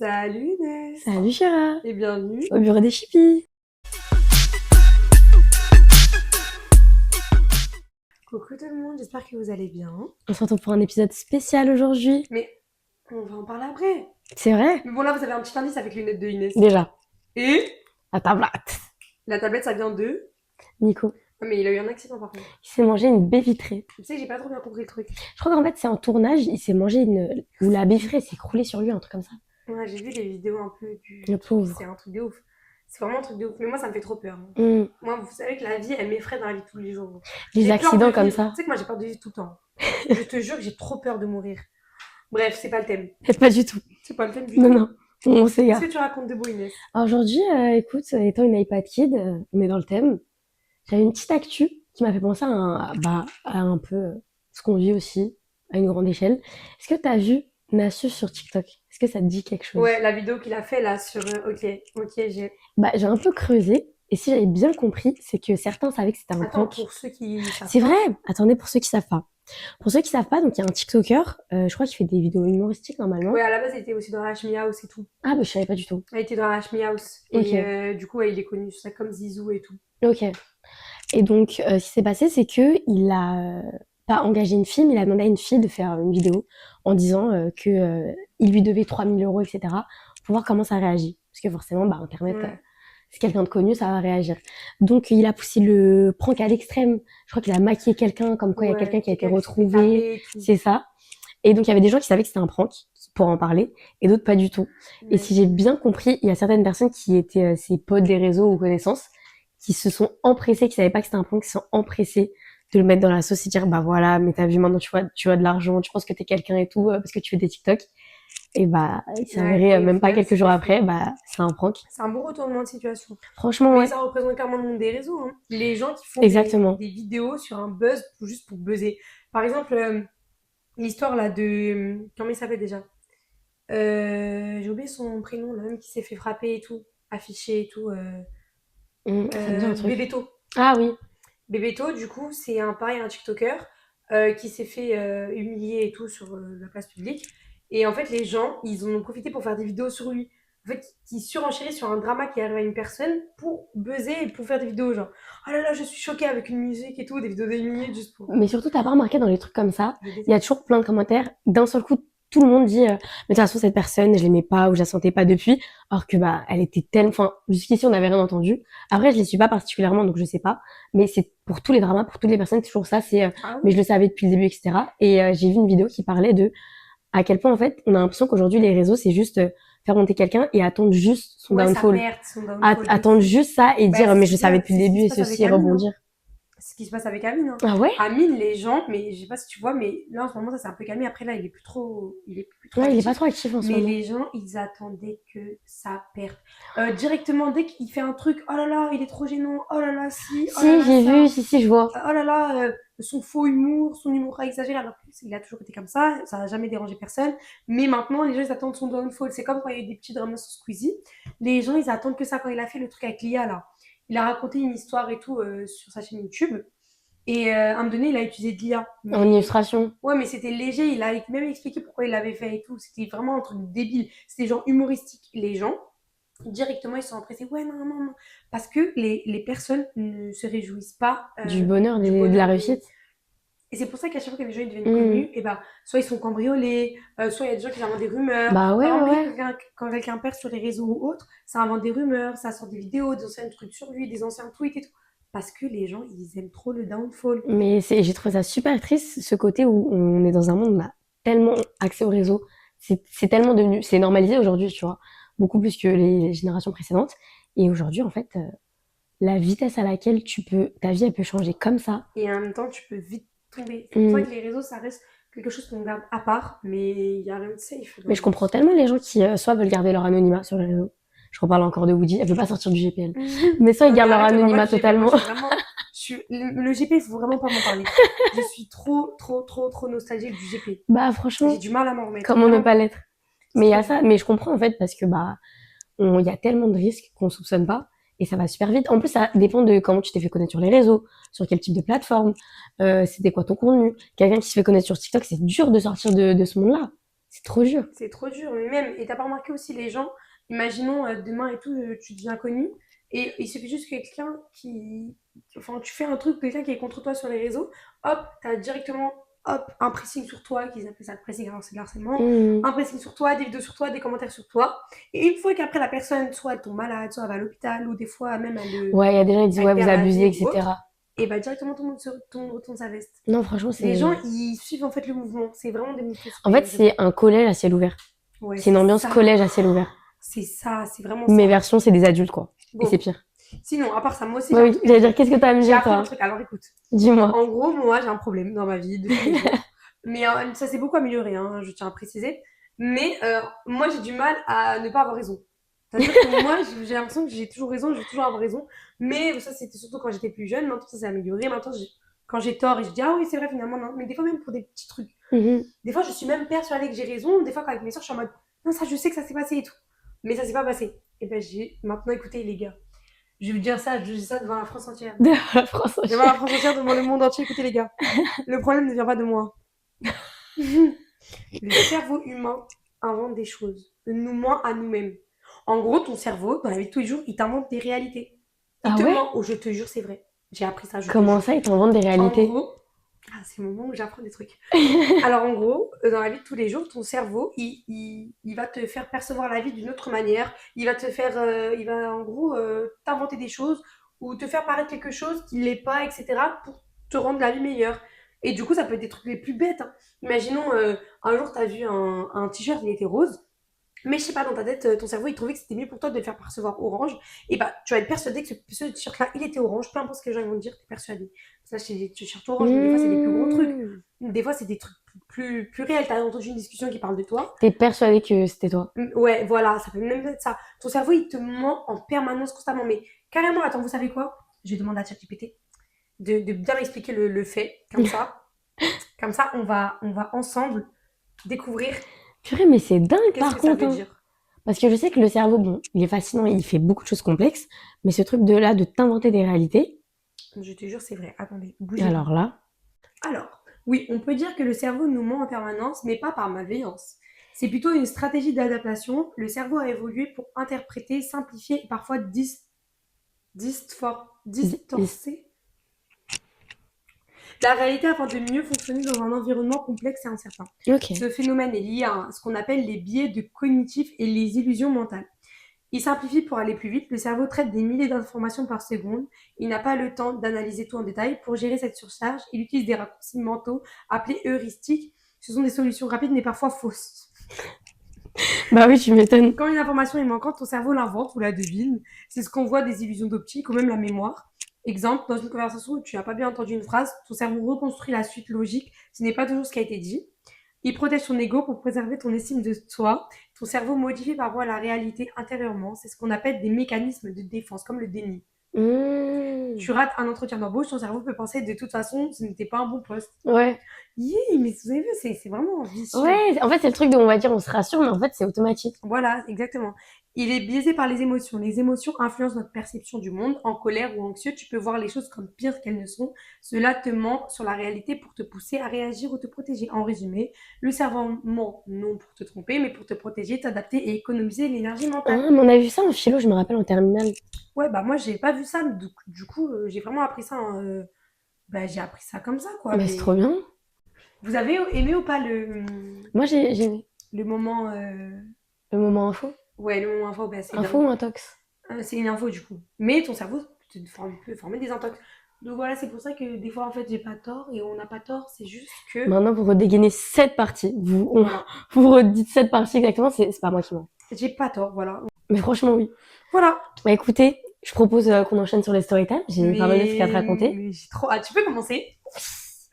Salut Inès Salut Chéra, et bienvenue. au bureau des chippies. Coucou tout le monde, j'espère que vous allez bien. On se retrouve pour un épisode spécial aujourd'hui. Mais on va en parler après. C'est vrai? Mais bon là vous avez un petit indice avec les lunettes de Inès. Déjà, Et la tablette. la tablette ça vient de... Nico, Ah, mais il a eu un accident par contre. il s'est mangé une baie vitrée. Tu sais que j'ai pas trop bien compris le truc. Je crois qu'en fait c'est en tournage, il s'est mangé une... Ou la baie vitrée s'est écroulée sur lui, un truc comme ça. Ouais, j'ai vu les vidéos un peu du... Le pauvre. C'est un truc de ouf. C'est vraiment un truc de ouf. Mais moi ça me fait trop peur. Hmm. Moi vous savez que la vie elle m'effraie dans la vie de tous les jours. Les J'ai peur accidents de comme vivre. ça. Tu sais que moi j'ai peur de vivre tout le temps. Je te jure que j'ai trop peur de mourir. Bref, c'est pas le thème. Pas du tout. C'est pas le thème du Non, tout. non, on Qu'est-ce s'égare. que tu racontes de beau Inès? Aujourd'hui, écoute, étant une iPad Kid, on est dans le thème. J'avais une petite actu qui m'a fait penser à un peu ce qu'on vit aussi, à une grande échelle. Est-ce que t'as vu Nasus sur TikTok? Est-ce que ça te dit quelque chose? Ouais, la vidéo qu'il a fait là sur... ok, j'ai... Bah, j'ai un peu creusé, et si j'avais bien compris, c'est que certains savaient que c'était un Attends, prank. pour ceux qui savent C'est pas... vrai! Attendez, pour ceux qui savent pas. Pour ceux qui savent pas, donc il y a un TikToker, je crois qu'il fait des vidéos humoristiques normalement. Ouais, à la base, il était aussi dans Hashmi House et tout. Ah, bah, je savais pas du tout. Il était dans Hashmi House. Et Ok. du coup, ouais, il est connu, c'est ça, comme Zizou et tout. Ok. Et donc, ce qui s'est passé, c'est que il a pas engagé une fille, mais il a demandé à une fille de faire une vidéo en disant que il lui devait 3 000 €, etc. pour voir comment ça réagit. Parce que forcément, bah, Internet, Ouais. c'est quelqu'un de connu, ça va réagir. Donc, il a poussé le prank à l'extrême. Je crois qu'il a maquillé quelqu'un, comme quoi il y a quelqu'un qui a été quelqu'un qui s'est fait retrouvé. taper et tout. C'est ça. Et donc, il y avait des gens qui savaient que c'était un prank pour en parler, et d'autres pas du tout. Et Ouais. si j'ai bien compris, il y a certaines personnes qui étaient ses potes des réseaux ou connaissances, qui se sont empressés, qui savaient pas que c'était un prank, qui se sont empressés de le mettre dans la sauce et dire, bah voilà, mais t'as vu, maintenant tu vois de l'argent, tu penses que t'es quelqu'un et tout, parce que tu fais des TikTok. Et bah, il s'avérait, et au même pas final, quelques jours c'est après, bah, c'est un prank. c'est un bon retournement de situation. Franchement, Mais ouais. ça représente clairement le monde des réseaux. Hein. Les gens qui font Exactement. des vidéos sur un buzz juste pour buzzer. Par exemple, l'histoire là de... Comment il s'appelle déjà? J'ai oublié son prénom, l'homme qui s'est fait frapper et tout, affiché et tout. Ça me dit un truc. Bebeto. Ah oui. Bebeto, du coup, c'est pareil, un TikToker qui s'est fait humilier et tout sur la place publique. Et en fait, les gens, ils en ont profité pour faire des vidéos sur lui. En fait, qui surenchérissent sur un drama qui arrive à une personne pour buzzer et pour faire des vidéos genre oh là là, je suis choquée avec une musique et tout, des vidéos d'1 minute juste pour. Mais surtout, t'as pas remarqué dans les trucs comme ça, Je déteste. il y a toujours plein de commentaires. D'un seul coup, tout le monde dit, mais de toute façon, cette personne, je l'aimais pas ou je la sentais pas depuis. Alors que, bah, elle était tellement, enfin, jusqu'ici, on n'avait rien entendu. Après, je les suis pas particulièrement, donc je sais pas. Mais c'est pour tous les dramas, pour toutes les personnes, c'est toujours ça, c'est, Ah mais oui. je le savais depuis le début, etc. Et j'ai vu une vidéo qui parlait de à quel point, en fait, on a l'impression qu'aujourd'hui, les réseaux, c'est juste faire monter quelqu'un et attendre juste son Ouais, sa downfall. perte, son downfall. Attendre juste ça et Bah, dire, c'est mais ce je le qui se savais passe- depuis le c'est ce début qui et se passe ceci, avec et Amine. Hein. rebondir. C'est ce qui se passe avec Amine. Hein. Ah ouais? Amine, les gens, mais je sais pas si tu vois, mais là en ce moment ça s'est un peu calmé. Après là, il est plus trop Ouais, il est actif. pas trop actif en ce Mais moment. les gens, ils attendaient que ça perde. Directement, dès qu'il fait un truc, oh là là, il est trop gênant, oh là là, si, oh là Si, là, j'ai ça, vu, si, je vois. oh là là, son faux humour, son humour exagéré, alors qu'il a toujours été comme ça n'a jamais dérangé personne. Mais maintenant, les gens, ils attendent son downfall. C'est comme quand il y a eu des petits dramas sur Squeezie. Les gens, ils attendent que ça. Quand il a fait le truc avec Lia, là, il a raconté une histoire et tout sur sa chaîne YouTube. Et à un moment donné, il a utilisé de l'IA. En illustration. Ouais, mais c'était léger. Il a même expliqué pourquoi il l'avait fait et tout. C'était vraiment un truc débile. C'était genre humoristique. Les gens, directement, ils sont empressés. Ouais, non, non, non. Parce que les personnes ne se réjouissent pas Du bonheur, du de bonheur la des... réussite. Et c'est pour ça qu'à chaque fois que les gens ils deviennent Mmh. connus, et bah, soit ils sont cambriolés, soit il y a des gens qui inventent des rumeurs. Bah ouais, Par ouais, exemple, ouais. quand quelqu'un perd sur les réseaux ou autre, ça invente des rumeurs, ça sort des vidéos, des anciens trucs sur lui, des anciens tweets et tout. Parce que les gens, ils aiment trop le downfall. Mais j'ai trouvé ça super triste, ce côté où on est dans un monde où on a tellement accès au réseau. C'est tellement devenu, c'est normalisé aujourd'hui, tu vois. Beaucoup plus que les générations précédentes. Et aujourd'hui, en fait, la vitesse à laquelle ta vie, elle peut changer comme ça. Et en même temps, tu peux vite tomber. C'est pour ça Mmh. que les réseaux, ça reste quelque chose qu'on garde à part, mais il n'y a rien de safe. Mais je comprends tellement les gens qui, soit veulent garder leur anonymat sur les réseaux. Je reparle encore de Woody, elle veut pas sortir du GPL. Mais soit ils Non, mais gardent leur arrête, on parle anonymat pas du GP. Moi, totalement. le GP, il faut vraiment pas m'en parler. Je suis trop nostalgique du GP. Bah, J'ai franchement, du mal à m'en remettre. comment ne Vraiment. pas l'être? Mais il y a C'est ça, mais je comprends en fait parce que bah il y a tellement de risques qu'on soupçonne pas et ça va super vite. En plus, ça dépend de comment tu t'es fait connaître sur les réseaux, sur quel type de plateforme, c'était quoi ton contenu. Quelqu'un qui se fait connaître sur TikTok, c'est dur de sortir de ce monde-là. C'est trop dur. C'est trop dur. Mais même, et t'as pas remarqué aussi les gens, imaginons demain et tout, tu deviens connu, et il suffit juste que quelqu'un qui. Enfin, tu fais un truc, quelqu'un qui est contre toi sur les réseaux, hop, t'as directement, hop, un pressing sur toi, qu'ils appellent ça le pressing, alors c'est le harcèlement, Mmh. un pressing sur toi, des vidéos sur toi, des commentaires sur toi. Et une fois qu'après la personne, soit elle tombe malade, soit elle va à l'hôpital, ou des fois même Ouais, il y a des gens qui disent, elle ouais, vous perd la abusez, vie ou etc. autre, et bah directement tout le monde retourne sa veste. Non, franchement, Les gens, c'est. ils suivent en fait le mouvement. C'est vraiment des mouvements sur En fait, les réseaux. c'est un collège à ciel ouvert. Ouais, C'est une c'est ambiance ça. collège à ciel ouvert. C'est vraiment Mes ça. versions, c'est des adultes, quoi. Et c'est Bon, pire. sinon, à part ça, moi aussi j'ai Ouais, un oui, truc à te j'allais dire, dire. qu'est-ce que t'as à me J'ai dire, appris un toi? truc, alors écoute. Dis-moi. En gros, moi j'ai un problème dans ma vie de tous les jours. Mais ça s'est beaucoup amélioré, hein, je tiens à préciser. Mais moi j'ai du mal à ne pas avoir raison. C'est-à-dire que moi j'ai l'impression que j'ai toujours raison, je vais toujours avoir raison. Mais ça c'était surtout quand j'étais plus jeune, maintenant ça s'est amélioré. Maintenant quand j'ai tort et je dis ah oui c'est vrai finalement non. Mais des fois même pour des petits trucs. Mhm. Des fois je suis même persuadée que j'ai raison. Des fois avec mes soeurs je suis en mode non ça je sais que ça s'est passé et tout. Mais ça s'est pas passé. Et ben j'ai maintenant écoutez les gars. Je vais vous dire ça, je dis ça devant la France entière. De la France Devant la entière. France entière, devant le monde entier, écoutez les gars. Le problème ne vient pas de moi. Le cerveau humain invente des choses, nous ment à nous-mêmes. En gros, ton cerveau, dans la vie de tous les jours, il t'invente des réalités. Il Ah te ouais? ment. Oh, je te jure, c'est vrai. J'ai appris ça, je te Comment jure. ça, ils t'inventent des En réalités? gros, ah, c'est le moment où j'apprends des trucs. Alors, en gros, dans la vie de tous les jours, ton cerveau, il va te faire percevoir la vie d'une autre manière. Il va te faire, il va en gros t'inventer des choses ou te faire paraître quelque chose qui l'est pas, etc. pour te rendre la vie meilleure. Et du coup, ça peut être des trucs les plus bêtes, hein. Imaginons, un jour, tu as vu un t-shirt, il était rose. Mais je sais pas, dans ta tête, ton cerveau, il trouvait que c'était mieux pour toi de le faire percevoir orange. Et bah, tu vas être persuadé que ce t-shirt-là, il était orange. Peu importe ce que les gens vont te dire, t'es persuadé. Ça, c'est des t-shirts orange, mais des fois, c'est des plus gros trucs. Mmh. Des fois, c'est des trucs plus réels. T'as entendu une discussion qui parle de toi. T'es persuadé que c'était toi. Ouais, voilà, ça peut même être ça. Ton cerveau, il te ment en permanence, constamment. Mais carrément, attends, vous savez quoi? Je vais demander à ChatGPT de bien expliquer le fait. Comme ça, on va ensemble découvrir Purée, mais c'est dingue qu'est-ce par que ça contre, veut hein. dire. Parce que je sais que le cerveau, bon, il est fascinant, il fait beaucoup de choses complexes, mais ce truc de là, de t'inventer des réalités, Je te jure, c'est vrai. Attendez, bougez pas. alors là, Alors, oui, on peut dire que le cerveau nous ment en permanence, mais pas par malveillance. C'est plutôt une stratégie d'adaptation. Le cerveau a évolué pour interpréter, simplifier et parfois dis- distorser la réalité afin de mieux fonctionner dans un environnement complexe et incertain. ok. Ce phénomène est lié à ce qu'on appelle les biais de cognitifs et les illusions mentales. Il simplifie pour aller plus vite. Le cerveau traite des milliers d'informations par seconde. Il n'a pas le temps d'analyser tout en détail. Pour gérer cette surcharge, il utilise des raccourcis mentaux appelés heuristiques. Ce sont des solutions rapides mais parfois fausses. Bah oui, tu m'étonnes. Quand une information est manquante, ton cerveau l'invente ou la devine. C'est ce qu'on voit des illusions d'optique ou même la mémoire. Exemple, dans une conversation où tu n'as pas bien entendu une phrase, ton cerveau reconstruit la suite logique. Ce n'est pas toujours ce qui a été dit. Il protège ton ego pour préserver ton estime de toi. Ton cerveau modifie parfois la réalité intérieurement. C'est ce qu'on appelle des mécanismes de défense, comme le déni. Mmh. Tu rates un entretien d'embauche, ton cerveau peut penser de toute façon ce n'était pas un bon poste. Ouais. Mais vous avez vu, c'est vraiment vicieux. Ouais, en fait, c'est le truc de, on va dire, on se rassure, mais en fait, c'est automatique. Voilà, exactement. Il est biaisé par les émotions. Les émotions influencent notre perception du monde. En colère ou anxieux, tu peux voir les choses comme pires qu'elles ne sont. Cela te ment sur la réalité pour te pousser à réagir ou te protéger. En résumé, le cerveau ment non pour te tromper, mais pour te protéger, t'adapter et économiser l'énergie mentale. Ah, mais on a vu ça en philo, je me rappelle, en terminale. Ouais, bah moi, j'ai pas vu ça. Du coup, j'ai vraiment appris ça. Bah, j'ai appris ça comme ça, quoi. Bah, c'est trop bien. Vous avez aimé ou pas Moi, j'ai aimé. le moment. Le moment info. Ouais, le moment info, bah, c'est Info ou intox? c'est une info du coup. Mais ton cerveau peut former des intox. Donc voilà, c'est pour ça que des fois en fait j'ai pas tort et on n'a pas tort, c'est juste que. Maintenant, vous redégainez cette partie. Voilà. Vous redites cette partie exactement, c'est pas moi qui mens. J'ai pas tort, voilà. Mais franchement, oui. Voilà. Bah écoutez, je propose qu'on enchaîne sur les storytime. J'ai pas mal de trucs à te raconter. Mais j'ai trop. Ah, tu peux commencer?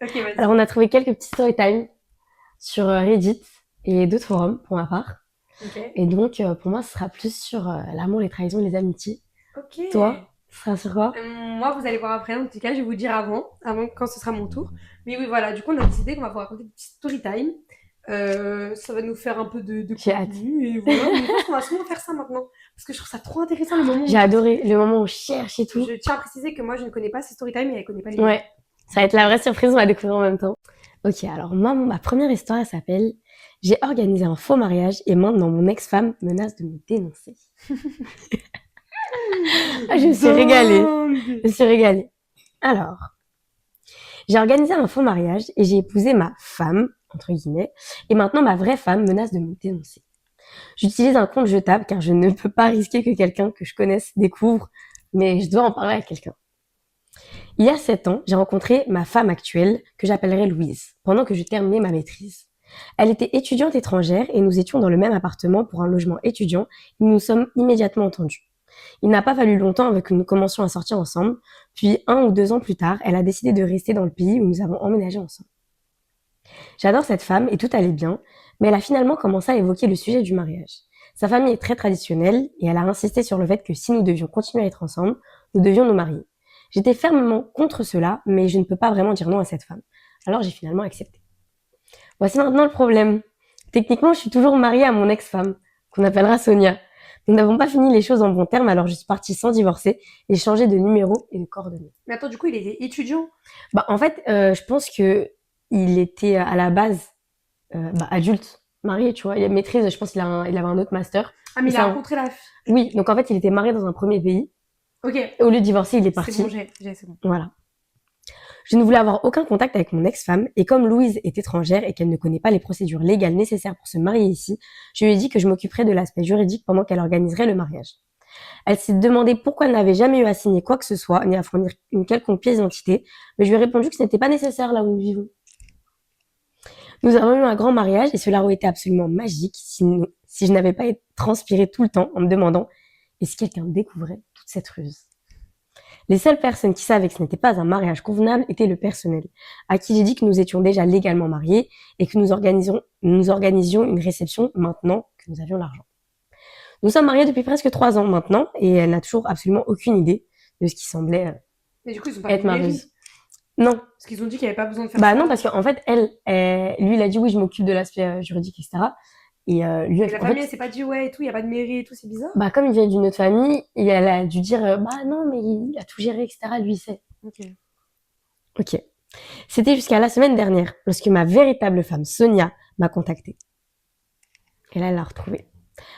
Ok, vas-y. Alors, on a trouvé quelques petits storytime sur Reddit et d'autres forums, pour ma part. Ok. Et donc, pour moi, ce sera plus sur l'amour, les trahisons, les amitiés. Ok. Toi, ce sera sur quoi? Moi, vous allez voir après. En tout cas, je vais vous dire avant quand ce sera mon tour. Mais oui, voilà. Du coup, on a décidé qu'on va vous raconter des petits story time. Ça va nous faire un peu de J'ai hâte. contenu et voilà. Mais je pense qu'on va souvent faire ça maintenant parce que je trouve ça trop intéressant le moment. J'ai adoré le moment où on cherche et tout. Je tiens à préciser que moi, je ne connais pas ces story time et elle connaît pas les miennes. Ouais, ça va être la vraie surprise, on va découvrir en même temps. Ok, alors moi, ma première histoire, elle s'appelle J'ai organisé un faux mariage et maintenant mon ex-femme menace de me dénoncer. Ah, je me suis régalée. Dingue. Je me suis régalée. Alors, j'ai organisé un faux mariage et j'ai épousé ma femme, entre guillemets, et maintenant ma vraie femme menace de me dénoncer. J'utilise un compte jetable car je ne peux pas risquer que quelqu'un que je connaisse découvre, mais je dois en parler à quelqu'un. Il y a 7 ans, j'ai rencontré ma femme actuelle, que j'appellerai Louise, pendant que je terminais ma maîtrise. Elle était étudiante étrangère et nous étions dans le même appartement pour un logement étudiant et nous nous sommes immédiatement entendus. Il n'a pas fallu longtemps avant que nous commencions à sortir ensemble, puis 1 ou 2 ans plus tard, elle a décidé de rester dans le pays où nous avons emménagé ensemble. J'adore cette femme et tout allait bien, mais elle a finalement commencé à évoquer le sujet du mariage. Sa famille est très traditionnelle et elle a insisté sur le fait que si nous devions continuer à être ensemble, nous devions nous marier. J'étais fermement contre cela, mais je ne peux pas vraiment dire non à cette femme. Alors j'ai finalement accepté. Voici maintenant le problème. Techniquement, je suis toujours mariée à mon ex-femme, qu'on appellera Sonia. Nous n'avons pas fini les choses en bons termes, alors je suis partie sans divorcer et changer de numéro et de coordonnées. Mais attends, du coup, il était étudiant. En fait, je pense que il était à la base adulte, marié, tu vois. Il a maîtrise, je pense qu'il avait un autre master. Ah, mais il C'est a un- rencontré la... Oui, donc en fait, il était marié dans un premier pays. Ok, Et au lieu de divorcer, il est c'est parti. bon, c'est bon. Voilà. Je ne voulais avoir aucun contact avec mon ex-femme, et comme Louise est étrangère et qu'elle ne connaît pas les procédures légales nécessaires pour se marier ici, je lui ai dit que je m'occuperais de l'aspect juridique pendant qu'elle organiserait le mariage. Elle s'est demandé pourquoi elle n'avait jamais eu à signer quoi que ce soit, ni à fournir une quelconque pièce d'identité, mais je lui ai répondu que ce n'était pas nécessaire là où nous vivons. Nous avons eu un grand mariage et cela aurait été absolument magique si je n'avais pas transpiré tout le temps en me demandant et si quelqu'un découvrait toute cette ruse. Les seules personnes qui savaient que ce n'était pas un mariage convenable étaient le personnel, à qui j'ai dit que nous étions déjà légalement mariés et que nous organisions une réception maintenant que nous avions l'argent. Nous sommes mariés depuis presque 3 ans maintenant et elle n'a toujours absolument aucune idée de ce qui semblait Mais du coup, ils sont pas être fait ma mairie. ruse. Non. Parce qu'ils ont dit qu'il n'y avait pas besoin de faire ça. Non, parce qu'en fait, lui, il a dit oui, je m'occupe de l'aspect juridique, etc. Et lui, Et la en famille, fait, elle s'est pas dit, ouais, et tout, il n'y a pas de mairie et tout, c'est bizarre. comme il vient d'une autre famille, et elle a dû dire non, mais il a tout géré, etc. Lui, il sait. Ok. C'était jusqu'à la semaine dernière, lorsque ma véritable femme, Sonia, m'a contactée. Et là, elle l'a retrouvée.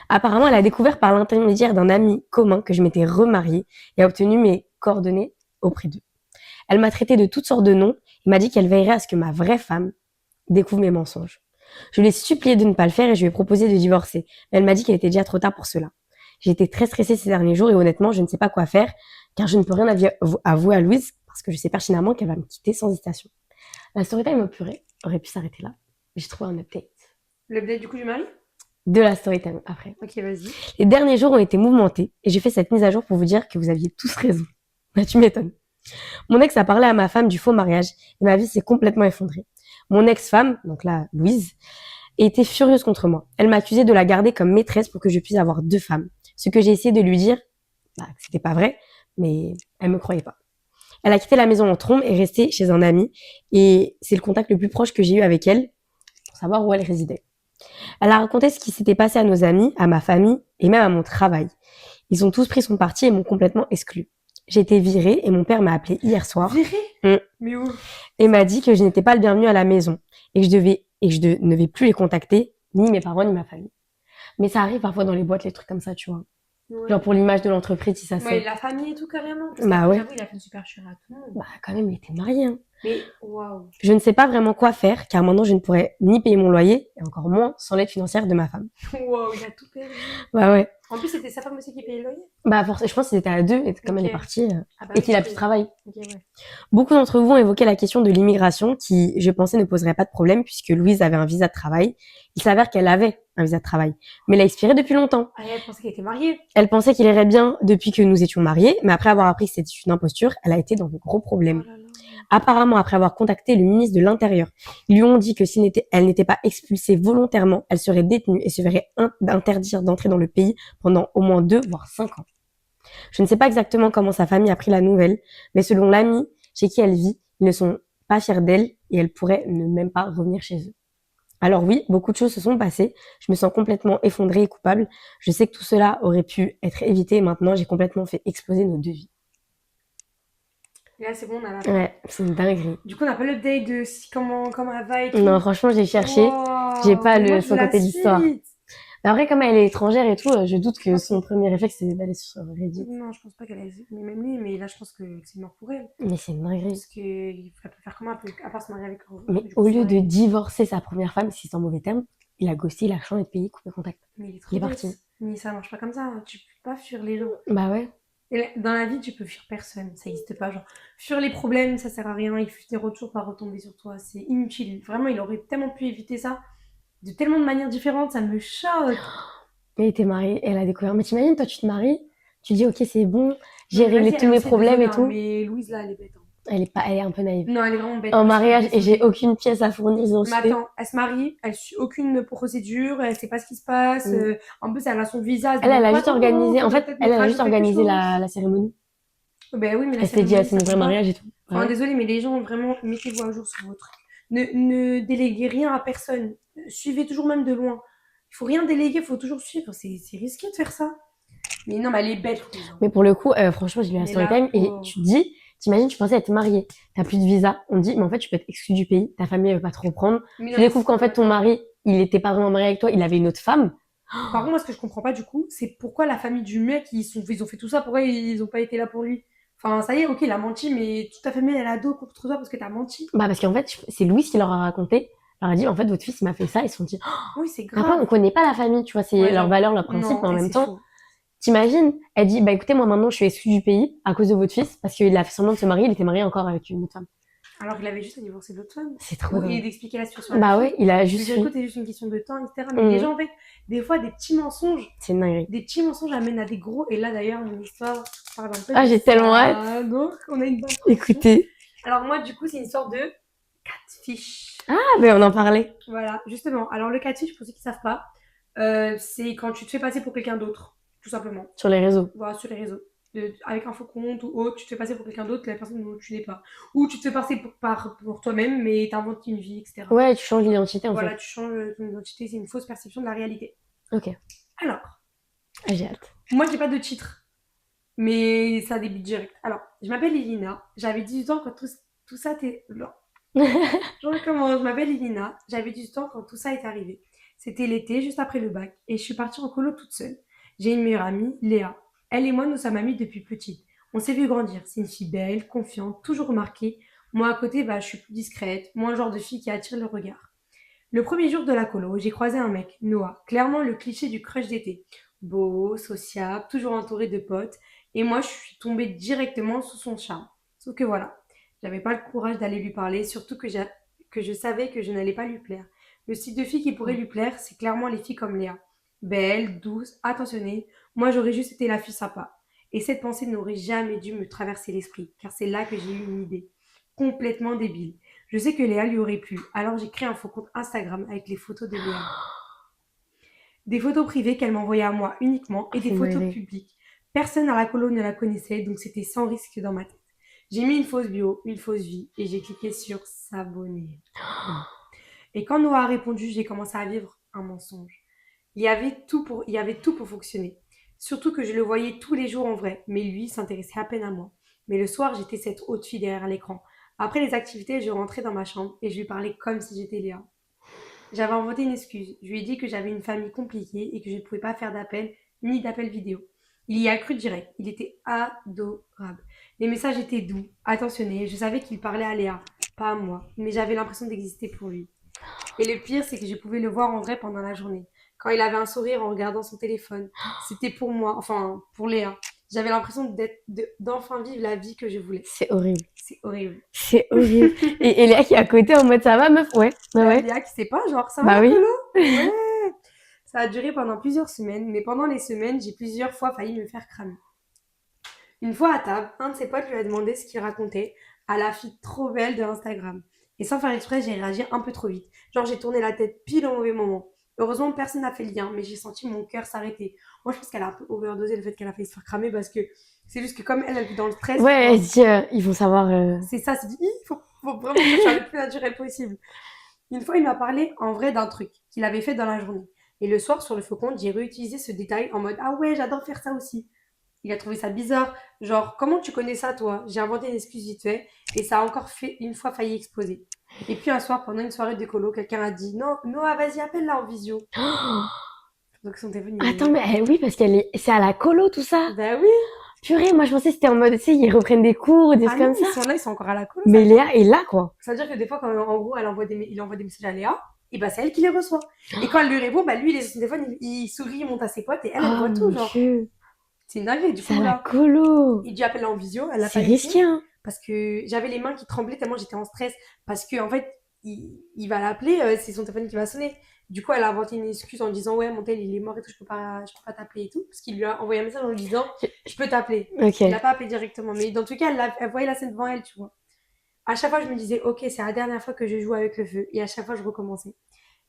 Apparemment, elle a découvert par l'intermédiaire d'un ami commun que je m'étais remariée et a obtenu mes coordonnées auprès d'eux. Elle m'a traité de toutes sortes de noms et m'a dit qu'elle veillerait à ce que ma vraie femme découvre mes mensonges. Je lui ai supplié de ne pas le faire et je lui ai proposé de divorcer, mais elle m'a dit qu'il était déjà trop tard pour cela. J'ai été très stressée ces derniers jours et honnêtement, je ne sais pas quoi faire car je ne peux rien avouer à Louise parce que je sais pertinemment qu'elle va me quitter sans hésitation. La storytime aurait pu s'arrêter là, mais j'ai trouvé un update L'update du coup du mari. de la storytime après. Ok, vas-y. Les derniers jours ont été mouvementés et j'ai fait cette mise à jour pour vous dire que vous aviez tous raison. Bah, tu m'étonnes. Mon ex a parlé à ma femme du faux mariage et ma vie s'est complètement effondrée. Mon ex-femme, donc là, Louise, était furieuse contre moi. Elle m'a accusée de la garder comme maîtresse pour que je puisse avoir 2 femmes. Ce que j'ai essayé de lui dire, que c'était pas vrai, mais elle me croyait pas. Elle a quitté la maison en trombe et est restée chez un ami et c'est le contact le plus proche que j'ai eu avec elle pour savoir où elle résidait. Elle a raconté ce qui s'était passé à nos amis, à ma famille et même à mon travail. Ils ont tous pris son parti et m'ont complètement exclue. J'ai été virée et mon père m'a appelée hier soir. Virée Mais où? Et m'a dit que je n'étais pas le bienvenu à la maison et que je ne devais plus les contacter, ni mes parents, ni ma famille. Mais ça arrive parfois dans les boîtes, les trucs comme ça, tu vois. Ouais. Genre pour l'image de l'entreprise, si ça Ouais, c'est... la famille et tout carrément. Ouais. J'avoue, il a fait une super chure à tout le monde. Quand même, il était marié, hein. Mais waouh. Je ne sais pas vraiment quoi faire, car maintenant je ne pourrais ni payer mon loyer, et encore moins sans l'aide financière de ma femme. Waouh, il a tout perdu. Ouais. En plus, c'était sa femme aussi qui payait le loyer. Je pense qu'ils étaient à 2, et comme elle est partie, et qu'il a plus de travail. Ouais. Beaucoup d'entre vous ont évoqué la question de l'immigration, qui, je pensais, ne poserait pas de problème, puisque Louise avait un visa de travail. Il s'avère qu'elle avait un visa de travail, mais elle a expiré depuis longtemps. Ah, elle pensait qu'elle était mariée. Elle pensait qu'il irait bien depuis que nous étions mariés, mais après avoir appris que c'était une imposture, elle a été dans de gros problèmes. Oh là là. Apparemment, après avoir contacté le ministre de l'Intérieur, ils lui ont dit que si elle n'était pas expulsée volontairement, elle serait détenue et se verrait interdire d'entrer dans le pays pendant au moins 2 voire 5 ans. Je ne sais pas exactement comment sa famille a pris la nouvelle, mais selon l'ami chez qui elle vit, ils ne sont pas fiers d'elle et elle pourrait ne même pas revenir chez eux. Alors oui, beaucoup de choses se sont passées, je me sens complètement effondrée et coupable. Je sais que tout cela aurait pu être évité et maintenant j'ai complètement fait exploser nos 2 vies. Et là, c'est bon, on a la fin. Ouais, c'est une dinguerie. Du coup, on n'a pas l'update de comment elle va et Non, tout. franchement, j'ai cherché. J'ai Wow, pas mais moi, je veux son la côté d'histoire. suite. Mais après, comme elle est étrangère et tout, je doute que Ok. son premier réflexe, c'est d'aller sur Reddit. Non, je pense pas qu'elle a. Mais même lui, mais là, je pense que c'est mort pour elle. Mais c'est une dinguerie. Parce qu'elle peut faire comment? Elle peut, à part se marier avec. Mais Du coup, au se lieu de marier. divorcer sa première femme, si c'est en mauvais terme, il a ghosté, il a changé de pays, coupé contact. Mais il est Il trop est bête. parti. Mais ça marche pas comme ça, hein. Tu peux pas fuir les gens. Bah ouais. Et dans la vie, tu peux fuir personne. Ça n'existe pas. Genre, fuir les problèmes, ça sert à rien. Il finira toujours par retomber sur toi. C'est inutile. Vraiment, il aurait tellement pu éviter ça de tellement de manières différentes. Ça me choque. Elle était mariée, elle a découvert. Mais t'imagines, toi, tu te maries, tu dis, ok, c'est bon, Non, j'ai mais réglé vas-y, tous elle mes aussi, elle est problèmes désolée, et hein, tout. mais Louise, là, elle est bête, hein. Elle est un peu naïve. Non, elle est vraiment bête. En Moi, je suis mariage, et j'ai désolée. aucune pièce à fournir Mais d'identité. attends, elle se marie, elle suit aucune procédure, elle sait pas ce qui se passe. Mm. En plus, elle a son visa, elle se Elle demande a pas, juste attends, oh, organisé, en faudrait fait, peut-être elle me a juste rajouter quelque organisé chose. la cérémonie. Ben oui, mais la Elle s'est dit, ah, cérémonie, c'est ça mon vrai compte pas. mariage et tout. Ah Enfin, ouais. désolée, mais les gens, vraiment, mettez-vous à jour sur vos trucs. Ne déléguez rien à personne. Suivez toujours même de loin. Il faut rien déléguer, il faut toujours suivre. C'est risqué de faire ça. Mais non, mais elle est bête, Louise, hein. Mais pour le coup, franchement, j'ai lu la Mais story là, time et tu te dis, t'imagines, tu pensais être mariée, t'as plus de visa, on te dit, mais en fait, tu peux être exclu du pays, ta famille veut pas te reprendre. mais Tu non, mais découvres c'est qu'en pas fait, ton d'accord. mari, il était pas vraiment marié avec toi, il avait une autre femme. Par contre, moi, ce que je comprends pas du coup, c'est pourquoi la famille du mec, ils ont fait tout ça, pourquoi ils ont pas été là pour lui? Enfin, ça y est, ok, il a menti, mais toute ta famille, elle a dos contre toi parce que t'as menti. Bah, parce qu'en fait, c'est Louis qui leur a raconté. Il leur a dit, en fait, votre fils, il m'a fait ça. Ils se sont dit, oh. Oui, c'est Après, grave. on connaît pas la famille, tu vois, c'est Ouais, leurs j'avoue. valeurs, leurs principes, Non, mais en et même c'est temps, chaud. t'imagines, elle dit, bah, écoutez, moi, maintenant, je suis exclue du pays à cause de votre fils, parce qu'il a fait semblant de se marier, il était marié encore avec une autre femme. Alors qu'il avait juste à divorcer de l'autre femme. C'est trop Et dingue. d'expliquer la situation à la Bah fille. ouais, il a De lui juste dire, fui. écoute, c'est juste une question de temps, etc. Mais les Mmh. gens, en fait, des fois, C'est une dinguerie. des petits mensonges amènent à des gros. Et là, d'ailleurs, mon histoire parle un peu Ah, de j'ai tellement hâte. ça. Donc, on a une bonne transition. Écoutez. Alors, moi, du coup, c'est une histoire de catfish. Ah, ben, on en parlait. Voilà, justement. Alors, le catfish, pour ceux qui ne savent pas, c'est quand tu te fais passer pour quelqu'un d'autre, tout simplement. Sur les réseaux. Voilà, sur les réseaux. Avec un faux compte ou autre, tu te fais passer pour quelqu'un d'autre, la personne dont tu n'es pas. Ou tu te fais passer pour toi-même, mais t'inventes une vie, etc. Ouais, tu changes l'identité, en Voilà, fait. tu changes ton identité, c'est une fausse perception de la réalité. Ok. Alors, Ah, j'ai hâte. moi, j'ai pas de titre, mais ça débute direct. Alors, je m'appelle Elina, j'avais 18 ans quand tout ça t'est. Je recommence, je m'appelle Elina, j'avais 18 ans quand tout ça est arrivé. C'était l'été, juste après le bac, et je suis partie en colo toute seule. J'ai une meilleure amie, Léa. Elle et moi, nous sommes amies depuis petite. On s'est vu grandir. C'est une fille belle, confiante, toujours remarquée. Moi, à côté, bah, je suis plus discrète, moins le genre de fille qui attire le regard. Le premier jour de la colo, j'ai croisé un mec, Noah, clairement le cliché du crush d'été. Beau, sociable, toujours entouré de potes, et moi, je suis tombée directement sous son charme. Sauf que voilà, j'avais pas le courage d'aller lui parler, surtout que je savais que je n'allais pas lui plaire. Le style de fille qui pourrait lui plaire, c'est clairement les filles comme Léa. Belle, douce, attentionnée. Moi, j'aurais juste été la fille sympa. Et cette pensée n'aurait jamais dû me traverser l'esprit, car c'est là que j'ai eu une idée. Complètement débile. Je sais que Léa lui aurait plu, alors j'ai créé un faux compte Instagram avec les photos de Léa. Des photos privées qu'elle m'envoyait à moi uniquement et C'est des une photos dinguerie. publiques. Personne à la colo ne la connaissait, donc c'était sans risque dans ma tête. J'ai mis une fausse bio, une fausse vie, et j'ai cliqué sur s'abonner. Et quand Noah a répondu, j'ai commencé à vivre un mensonge. Il y avait tout pour fonctionner. Surtout que je le voyais tous les jours en vrai, mais lui s'intéressait à peine à moi. Mais le soir, j'étais cette haute fille derrière l'écran. Après les activités, je rentrais dans ma chambre et je lui parlais comme si j'étais Léa. J'avais inventé une excuse. Je lui ai dit que j'avais une famille compliquée et que je ne pouvais pas faire d'appel ni d'appel vidéo. Il y a cru direct. Il était adorable. Les messages étaient doux, attentionnés. Je savais qu'il parlait à Léa, pas à moi, mais j'avais l'impression d'exister pour lui. Et le pire, c'est que je pouvais le voir en vrai pendant la journée. Quand il avait un sourire en regardant son téléphone, c'était pour moi, enfin pour Léa. J'avais l'impression d'enfin vivre la vie que je voulais. C'est horrible. C'est horrible. C'est horrible. Et Léa qui est à côté en mode ça va, meuf? Ouais. Ouais, La ouais. Léa qui sait pas, genre, ça va Bah la oui. colo? Ouais. Ça a duré pendant plusieurs semaines, mais pendant les semaines, j'ai plusieurs fois failli me faire cramer. Une fois à table, un de ses potes lui a demandé ce qu'il racontait à la fille trop belle de Instagram. Et sans faire exprès, j'ai réagi un peu trop vite. Genre, j'ai tourné la tête pile au mauvais moment. Heureusement, personne n'a fait le lien, mais j'ai senti mon cœur s'arrêter. Moi, je pense qu'elle a un peu overdosé le fait qu'elle a failli se faire cramer parce que c'est juste que comme elle est dans le stress, tu Ouais, elle vois, se dit, ils vont savoir. c'est ça, c'est dit, faut vraiment que je sois le plus naturel possible. Une fois, il m'a parlé en vrai d'un truc qu'il avait fait dans la journée. Et le soir, sur le faux compte, j'ai réutilisé ce détail en mode ah ouais, j'adore faire ça aussi. Il a trouvé ça bizarre. Genre, comment tu connais ça, toi? J'ai inventé une excuse vite fait et ça a encore fait une fois failli exploser. Et puis un soir, pendant une soirée de colo, quelqu'un a dit non, Noah, vas-y, appelle-la en visio. Donc son téléphone, il Attends, est. mais oui, parce c'est à la colo tout ça. Bah oui! Purée, moi je pensais que c'était en mode, tu sais, ils reprennent des cours ou des Ah trucs non, comme ça. ils sont encore à la colo, ça Mais veut dire. Léa est là, quoi. Ça veut dire que des fois, quand en gros, il envoie des messages à Léa, et bah c'est elle qui les reçoit. Et quand elle lui répond, bah lui, il est sur son téléphone, il sourit, il monte à ses potes et elle Oh voit tout, mon genre. Dieu. C'est une dinguerie. Du C'est à coup, la là, colo. il dit appelle-la en visio, elle l'a C'est pas laissé. risqué, hein. Parce que j'avais les mains qui tremblaient tellement j'étais en stress. Parce que, en fait, il va l'appeler, c'est son téléphone qui va sonner. Du coup, elle a inventé une excuse en disant ouais, mon tel il est mort et tout, je peux pas t'appeler et tout. Parce qu'il lui a envoyé un message en lui disant je peux t'appeler. Ok. Il l'a pas appelé directement. Mais dans tout cas, elle voyait la scène devant elle, tu vois. À chaque fois, je me disais ok, c'est la dernière fois que je joue avec le feu. Et à chaque fois, je recommençais.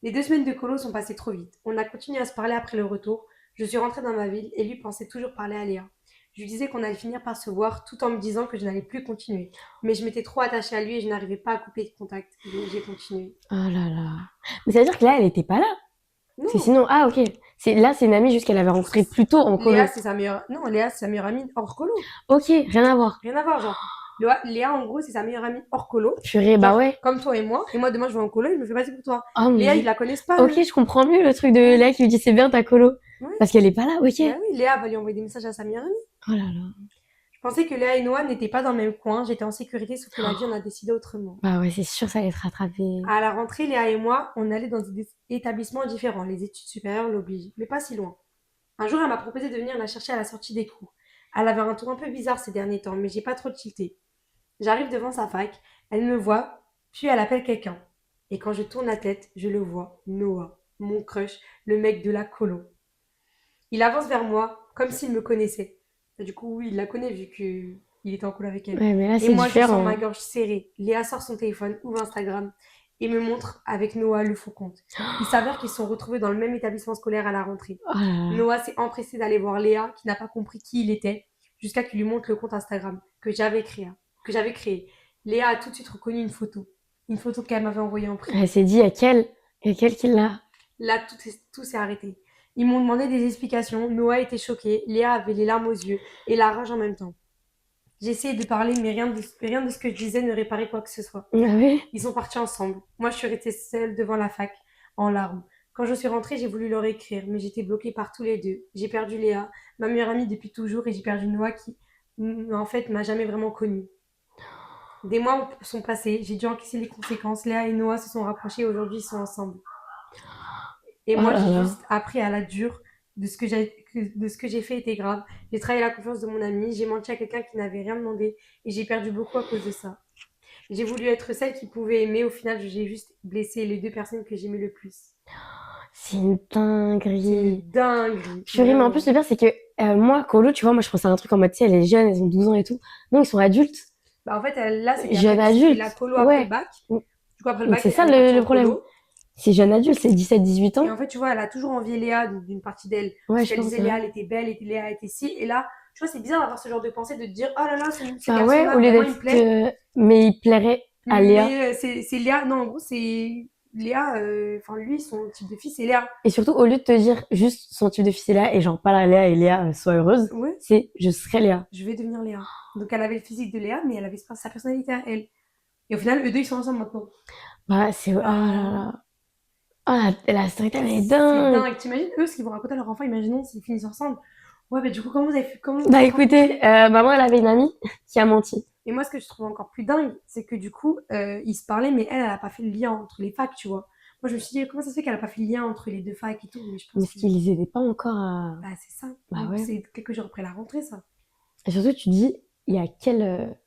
Les 2 semaines de colo sont passées trop vite. On a continué à se parler après le retour. Je suis rentrée dans ma ville et lui pensait toujours parler à Léa. Je lui disais qu'on allait finir par se voir tout en me disant que je n'allais plus continuer. Mais je m'étais trop attachée à lui et je n'arrivais pas à couper de contact. Donc j'ai continué. Oh là là. Mais ça veut dire que là, elle était pas là. Parce que Non, sinon, ah ok. C'est une amie juste qu'elle avait rencontrée plus tôt en Léa colo. c'est sa meilleure. Non, Léa c'est sa meilleure amie hors colo. Ok, rien à voir. Rien à voir, genre. Léa en gros c'est sa meilleure amie hors colo. Purée, bah Genre ouais. comme toi et moi. Et moi demain je vais en colo, il me fait passer pour toi. Oh mon Léa Dieu. ils la connaissent pas Ok, eux. je comprends mieux le truc de Ouais, Léa qui lui dit c'est bien ta colo. ouais. Parce qu'elle est pas là, Bah ok. oui, Léa va lui envoyer des messages à sa meilleure amie. Oh là là. Je pensais que Léa et Noah n'étaient pas dans le même coin, j'étais en sécurité, sauf que la vie en a décidé autrement. Bah ouais, c'est sûr, ça allait te rattraper. À la rentrée, Léa et moi, on allait dans des établissements différents. Les études supérieures l'obligent, mais pas si loin. Un jour, elle m'a proposé de venir la chercher à la sortie des cours. Elle avait un tour un peu bizarre ces derniers temps, mais j'ai pas trop tilté. J'arrive devant sa fac, elle me voit, puis elle appelle quelqu'un. Et quand je tourne la tête, je le vois, Noah, mon crush, le mec de la colo. Il avance vers moi, comme s'il me connaissait. Et du coup, oui, il la connaît vu que il était en colo avec elle. Ouais, mais là, Et c'est moi, je sens ma différent. gorge serrée. Léa sort son téléphone, ouvre Instagram et me montre avec Noah le faux compte. Il s'avère qu'ils se sont retrouvés dans le même établissement scolaire à la rentrée. Oh là là. Noah s'est empressé d'aller voir Léa, qui n'a pas compris qui il était, jusqu'à qu'il lui montre le compte Instagram que j'avais créé. Léa a tout de suite reconnu une photo qu'elle m'avait envoyée en Elle privé. s'est dit, il y a quel qui l'a. Là, tout s'est arrêté. Ils m'ont demandé des explications. Noah était choqué. Léa avait les larmes aux yeux et la rage en même temps. J'ai essayé de parler, mais rien de ce que je disais ne réparait quoi que ce soit. Ah ouais? Ils sont partis ensemble. Moi, je suis restée seule devant la fac, en larmes. Quand je suis rentrée, j'ai voulu leur écrire, mais j'étais bloquée par tous les deux. J'ai perdu Léa, ma meilleure amie depuis toujours, et j'ai perdu Noah qui, en fait, m'a jamais vraiment connue. Des mois sont passés, j'ai dû encaisser les conséquences. Léa et Noah se sont rapprochés, aujourd'hui ils sont ensemble. Et Oh moi, là j'ai là. juste appris à la dure de ce que j'ai fait était grave. J'ai trahi la confiance de mon ami, j'ai menti à quelqu'un qui n'avait rien demandé, et j'ai perdu beaucoup à cause de ça. J'ai voulu être celle qui pouvait aimer, au final, j'ai juste blessé les deux personnes que j'aimais le plus. C'est une C'est une dinguerie. dinguerie, Purée, mais en plus, vraiment. le pire, c'est que moi, colo, tu vois, moi, je pensais à un truc en mode, tu sais, elle est jeune, elles ont 12 ans et tout. Non, ils sont adultes. Bah, en fait, là, Jeune c'était la adulte. colo après le Ouais. bac. Du coup, après le Donc, bac, c'est ça elle est partie le en problème. colo. C'est jeune adulte, c'est 17-18 Et ans. en fait, tu vois, elle a toujours envié Léa d'une partie d'elle. Ouais, Parce je qu'elle pense, disait c'est Léa, vrai. elle était belle, et Léa était ci. Et là, tu vois, c'est bizarre d'avoir ce genre de pensée, de te dire, oh là là, ce Bah ouais, garçon-là, au lieu vraiment, il me d'être... plaît. Mais il plairait à Léa. Mais c'est Léa, non, en gros, c'est Léa, enfin, lui, son type de fille, c'est Léa. Et surtout, au lieu de te dire juste son type de fille c'est Léa et genre pas la Léa et Léa soit heureuse, Ouais, c'est je serai Léa. je vais devenir Léa. Donc, elle avait le physique de Léa, mais elle avait sa personnalité à elle. Et au final, eux deux, ils sont ensemble maintenant. Bah, c'est... Oh là Bah, là. Oh, la storytime elle est c'est dingue. dingue. T'imagines, eux, ce qu'ils vont raconter à leur enfant, imaginons s'ils finissent ensemble. Ouais, bah, du coup, comment vous avez fait, comment vous Bah êtes écoutez, rencontrés? maman elle avait une amie qui a menti. Et moi, ce que je trouve encore plus dingue, c'est que du coup, ils se parlaient, mais elle a pas fait le lien entre les facs, tu vois. Moi, je me suis dit, comment ça se fait qu'elle a pas fait le lien entre les deux facs et tout? Mais je Mais pense ce que, qui les aidait pas encore à... bah, c'est ça. Bah Donc, ouais. c'est quelques jours après la rentrée, ça. Et surtout, tu te dis, il y a quelle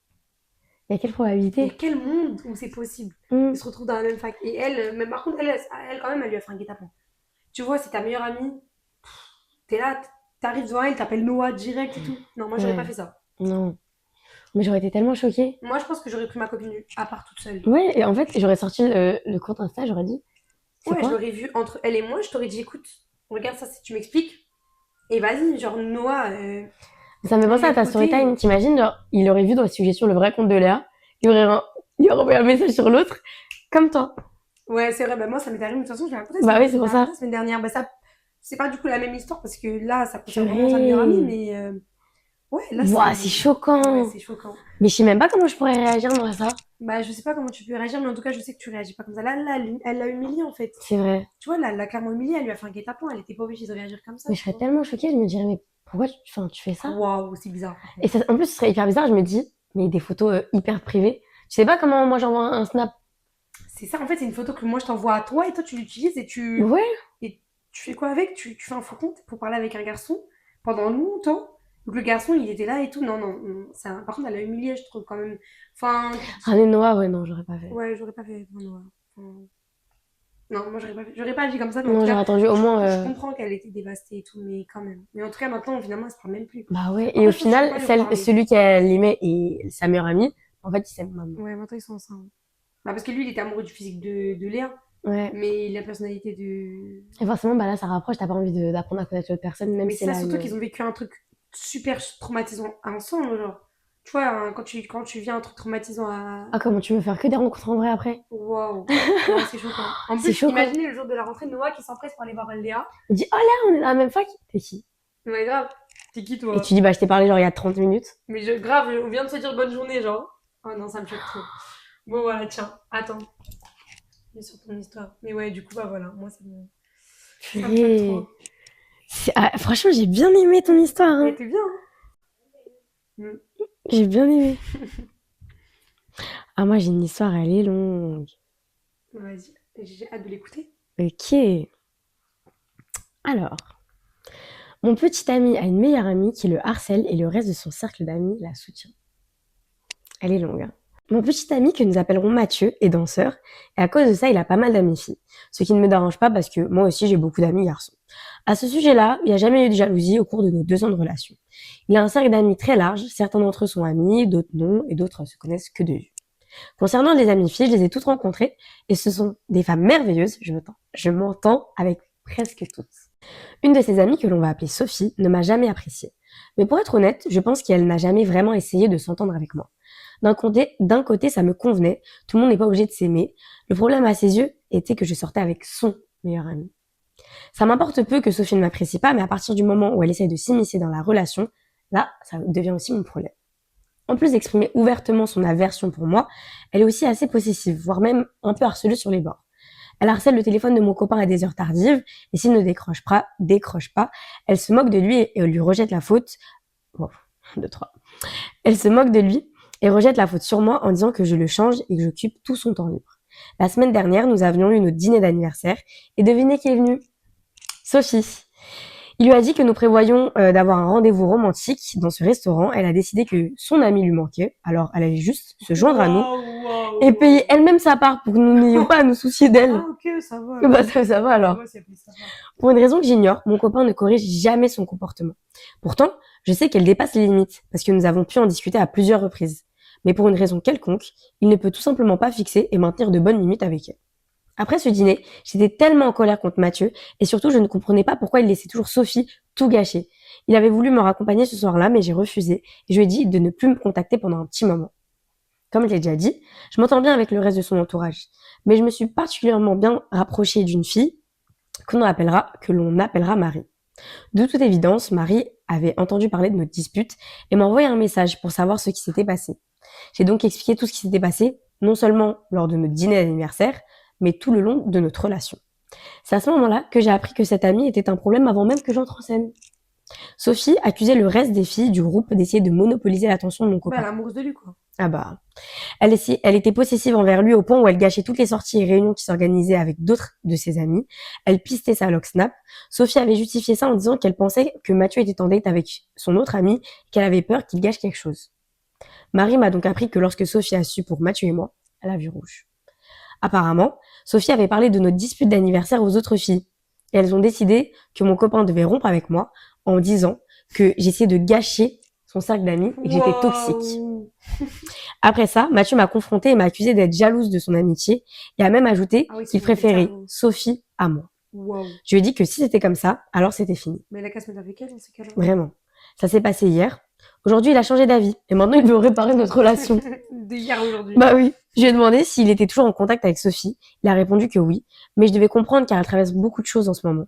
Il y a probabilité? quel monde où c'est possible Hmm. de se retrouver dans la même fac? Et elle, mais par contre, elle, quand même, elle lui a fait un guet-apens. Tu vois, c'est ta meilleure amie, t'es là, t'arrives devant elle, t'appelles Noah direct et tout. Non, moi, j'aurais pas Ouais, fait ça. non. Mais j'aurais été tellement choquée. Moi, je pense que j'aurais pris ma copine à part toute seule. Ouais, et en fait, j'aurais sorti le compte Insta, j'aurais dit, c'est Ouais, je quoi? l'aurais vu entre elle et moi, je t'aurais dit, écoute, regarde ça si tu m'expliques. Et vas-y, genre Noah, Ça me fait on penser met à de ta côté. storytime. T'imagines, genre, il aurait vu dans la suggestion le vrai compte de Léa, il aurait envoyé un message sur l'autre, comme toi. Ouais, c'est vrai, bah moi ça m'est arrivé, mais de toute façon, Bah oui, c'est je l'ai pour raconté ça. la semaine dernière. Bah ça, c'est pas du coup la même histoire parce que là, ça concerne vraiment sa meilleure amie, Purée. mais Ouais, là, Ouah, c'est Ouais, choquant. c'est choquant. Mais je sais même pas comment je pourrais réagir moi à ça. Bah, je sais pas comment tu peux réagir, mais en tout cas, je sais que tu réagis pas comme ça. Là, elle l'a humiliée, en fait. C'est vrai. Tu vois, là, elle l'a clairement humiliée, elle lui a fait un guet-apens, elle était pas obligée de réagir comme ça, Mais je tu serais vois. tellement choquée, je me dirais, mais pourquoi enfin, tu fais Ah, ça? waouh, c'est bizarre, par Et contre. ça, en plus, ce serait hyper bizarre, je me dis, mais des photos hyper privées. Tu sais pas comment moi j'envoie un snap? C'est ça, en fait, c'est une photo que moi, je t'envoie à toi, et toi, tu l'utilises, Ouais. et tu fais quoi avec? Tu fais un faux compte pour parler avec un garçon pendant longtemps. Donc, le garçon, il était là et tout. Non, non, non. Par contre, elle l'a humilié, je trouve, quand même. Enfin, Ramener Noah, ouais, non, j'aurais pas fait. ouais, j'aurais pas fait. Non, non, enfin, non, moi, j'aurais pas fait. J'aurais pas agi comme ça, mais en tout Non, cas, j'aurais attendu au moins. je comprends qu'elle était dévastée et tout, mais quand même. Mais en tout cas, maintenant, finalement, elle se parle même plus. Bah ouais. Et au Après, je pense que tu peux final, pas lui reparler. celui qu'elle aimait et sa meilleure amie, en fait, ils s'aiment maintenant. Ouais, maintenant, ils sont ensemble. Bah, parce que lui, il était amoureux du physique de Léa, Ouais. mais la personnalité de. Et forcément, bah là, ça rapproche, t'as pas envie d'apprendre à connaître l'autre personne, même Mais si c'est ça, elle a surtout qu'ils une. ont vécu un truc super traumatisant ensemble, genre. Tu vois, hein, quand tu vis un truc traumatisant à. Ah, comment tu veux faire que des rencontres en vrai après? Waouh! Ouais, c'est choquant. En C'est plus, choquant. imaginez le jour de la rentrée, Noah qui s'empresse pour aller voir Léa. Il dit, oh là, on est dans la même fac. T'es qui? Ouais, grave. T'es qui, Et tu toi? dis, bah, je t'ai parlé genre il y a 30 minutes. Mais grave, on vient de se dire bonne journée, genre. Oh non, ça me choque trop. Bon, voilà, tiens, attends. Je sur ton histoire. Mais ouais, du coup, bah voilà, moi, ça me choque Purée. trop. Ah, franchement, j'ai bien aimé ton histoire, Elle hein. était bien, hein? Mm. J'ai bien aimé. Ah, moi, j'ai une histoire, elle est longue. Vas-y, j'ai hâte de l'écouter. Ok. Alors, mon petit ami a une meilleure amie qui le harcèle et le reste de son cercle d'amis la soutient. Elle est longue, hein. Mon petit ami, que nous appellerons Mathieu, est danseur, et à cause de ça, il a pas mal d'amis filles. Ce qui ne me dérange pas parce que moi aussi, j'ai beaucoup d'amis garçons. À ce sujet-là, il n'y a jamais eu de jalousie au cours de nos 2 ans de relation. Il a un cercle d'amis très large, certains d'entre eux sont amis, d'autres non, et d'autres se connaissent que de vue. Concernant les amies filles, je les ai toutes rencontrées, et ce sont des femmes merveilleuses, je m'entends avec presque toutes. Une de ses amies, que l'on va appeler Sophie, ne m'a jamais appréciée. Mais pour être honnête, je pense qu'elle n'a jamais vraiment essayé de s'entendre avec moi. D'un côté, ça me convenait, tout le monde n'est pas obligé de s'aimer. Le problème à ses yeux était que je sortais avec son meilleur ami. Ça m'importe peu que Sophie ne m'apprécie pas, mais à partir du moment où elle essaye de s'immiscer dans la relation, là, ça devient aussi mon problème. En plus d'exprimer ouvertement son aversion pour moi, elle est aussi assez possessive, voire même un peu harceleuse sur les bords. Elle harcèle le téléphone de mon copain à des heures tardives, et s'il ne décroche pas, elle se moque de lui et lui rejette la faute. Bon, 2, 3. Elle se moque de lui et rejette la faute sur moi en disant que je le change et que j'occupe tout son temps libre. La semaine dernière, nous avions eu notre dîner d'anniversaire, et devinez qui est venu? Sophie. Il lui a dit que nous prévoyions d'avoir un rendez-vous romantique dans ce restaurant. Elle a décidé que son ami lui manquait, alors elle allait juste se joindre à nous Waouh, waouh, et payer waouh. elle-même sa part pour que nous n'ayons pas à nous soucier d'elle. Ah, ok, ça va Bah alors. ça va Ça alors. va, c'est plus ça va. Pour une raison que j'ignore, mon copain ne corrige jamais son comportement. Pourtant, je sais qu'elle dépasse les limites, parce que nous avons pu en discuter à plusieurs reprises. Mais pour une raison quelconque, il ne peut tout simplement pas fixer et maintenir de bonnes limites avec elle. Après ce dîner, j'étais tellement en colère contre Mathieu, et surtout je ne comprenais pas pourquoi il laissait toujours Sophie tout gâcher. Il avait voulu me raccompagner ce soir-là, mais j'ai refusé, et je lui ai dit de ne plus me contacter pendant un petit moment. Comme je l'ai déjà dit, je m'entends bien avec le reste de son entourage, mais je me suis particulièrement bien rapprochée d'une fille que l'on appellera Marie. De toute évidence, Marie avait entendu parler de notre dispute et m'a envoyé un message pour savoir ce qui s'était passé. J'ai donc expliqué tout ce qui s'était passé, non seulement lors de notre dîner d'anniversaire, mais tout le long de notre relation. C'est à ce moment-là que j'ai appris que cette amie était un problème avant même que j'entre en scène. Sophie accusait le reste des filles du groupe d'essayer de monopoliser l'attention de mon Bah, elle copain. est amoureuse de lui, quoi. Ah bah, elle était possessive envers lui au point où elle gâchait toutes les sorties et réunions qui s'organisaient avec d'autres de ses amis. Elle pistait sa loque snap. Sophie avait justifié ça en disant qu'elle pensait que Mathieu était en date avec son autre ami et qu'elle avait peur qu'il gâche quelque chose. Marie m'a donc appris que lorsque Sophie a su pour Mathieu et moi, elle a vu rouge. Apparemment, Sophie avait parlé de notre dispute d'anniversaire aux autres filles. Et elles ont décidé que mon copain devait rompre avec moi en disant que j'essayais de gâcher son cercle d'amis et que j'étais toxique. Waouh. Après ça, Mathieu m'a confrontée et m'a accusée d'être jalouse de son amitié et a même ajouté Ah oui, qu'il c'est une préférait jaloux. Sophie à moi. Waouh. Je lui ai dit que si c'était comme ça, alors c'était fini. Mais elle a qu'à se mettre avec elle dans ce cas-là. Vraiment. Ça s'est passé hier. Aujourd'hui, il a changé d'avis et maintenant il veut réparer notre relation. De hier à aujourd'hui. Bah oui. Je lui ai demandé s'il était toujours en contact avec Sophie. Il a répondu que oui, mais je devais comprendre car elle traverse beaucoup de choses en ce moment.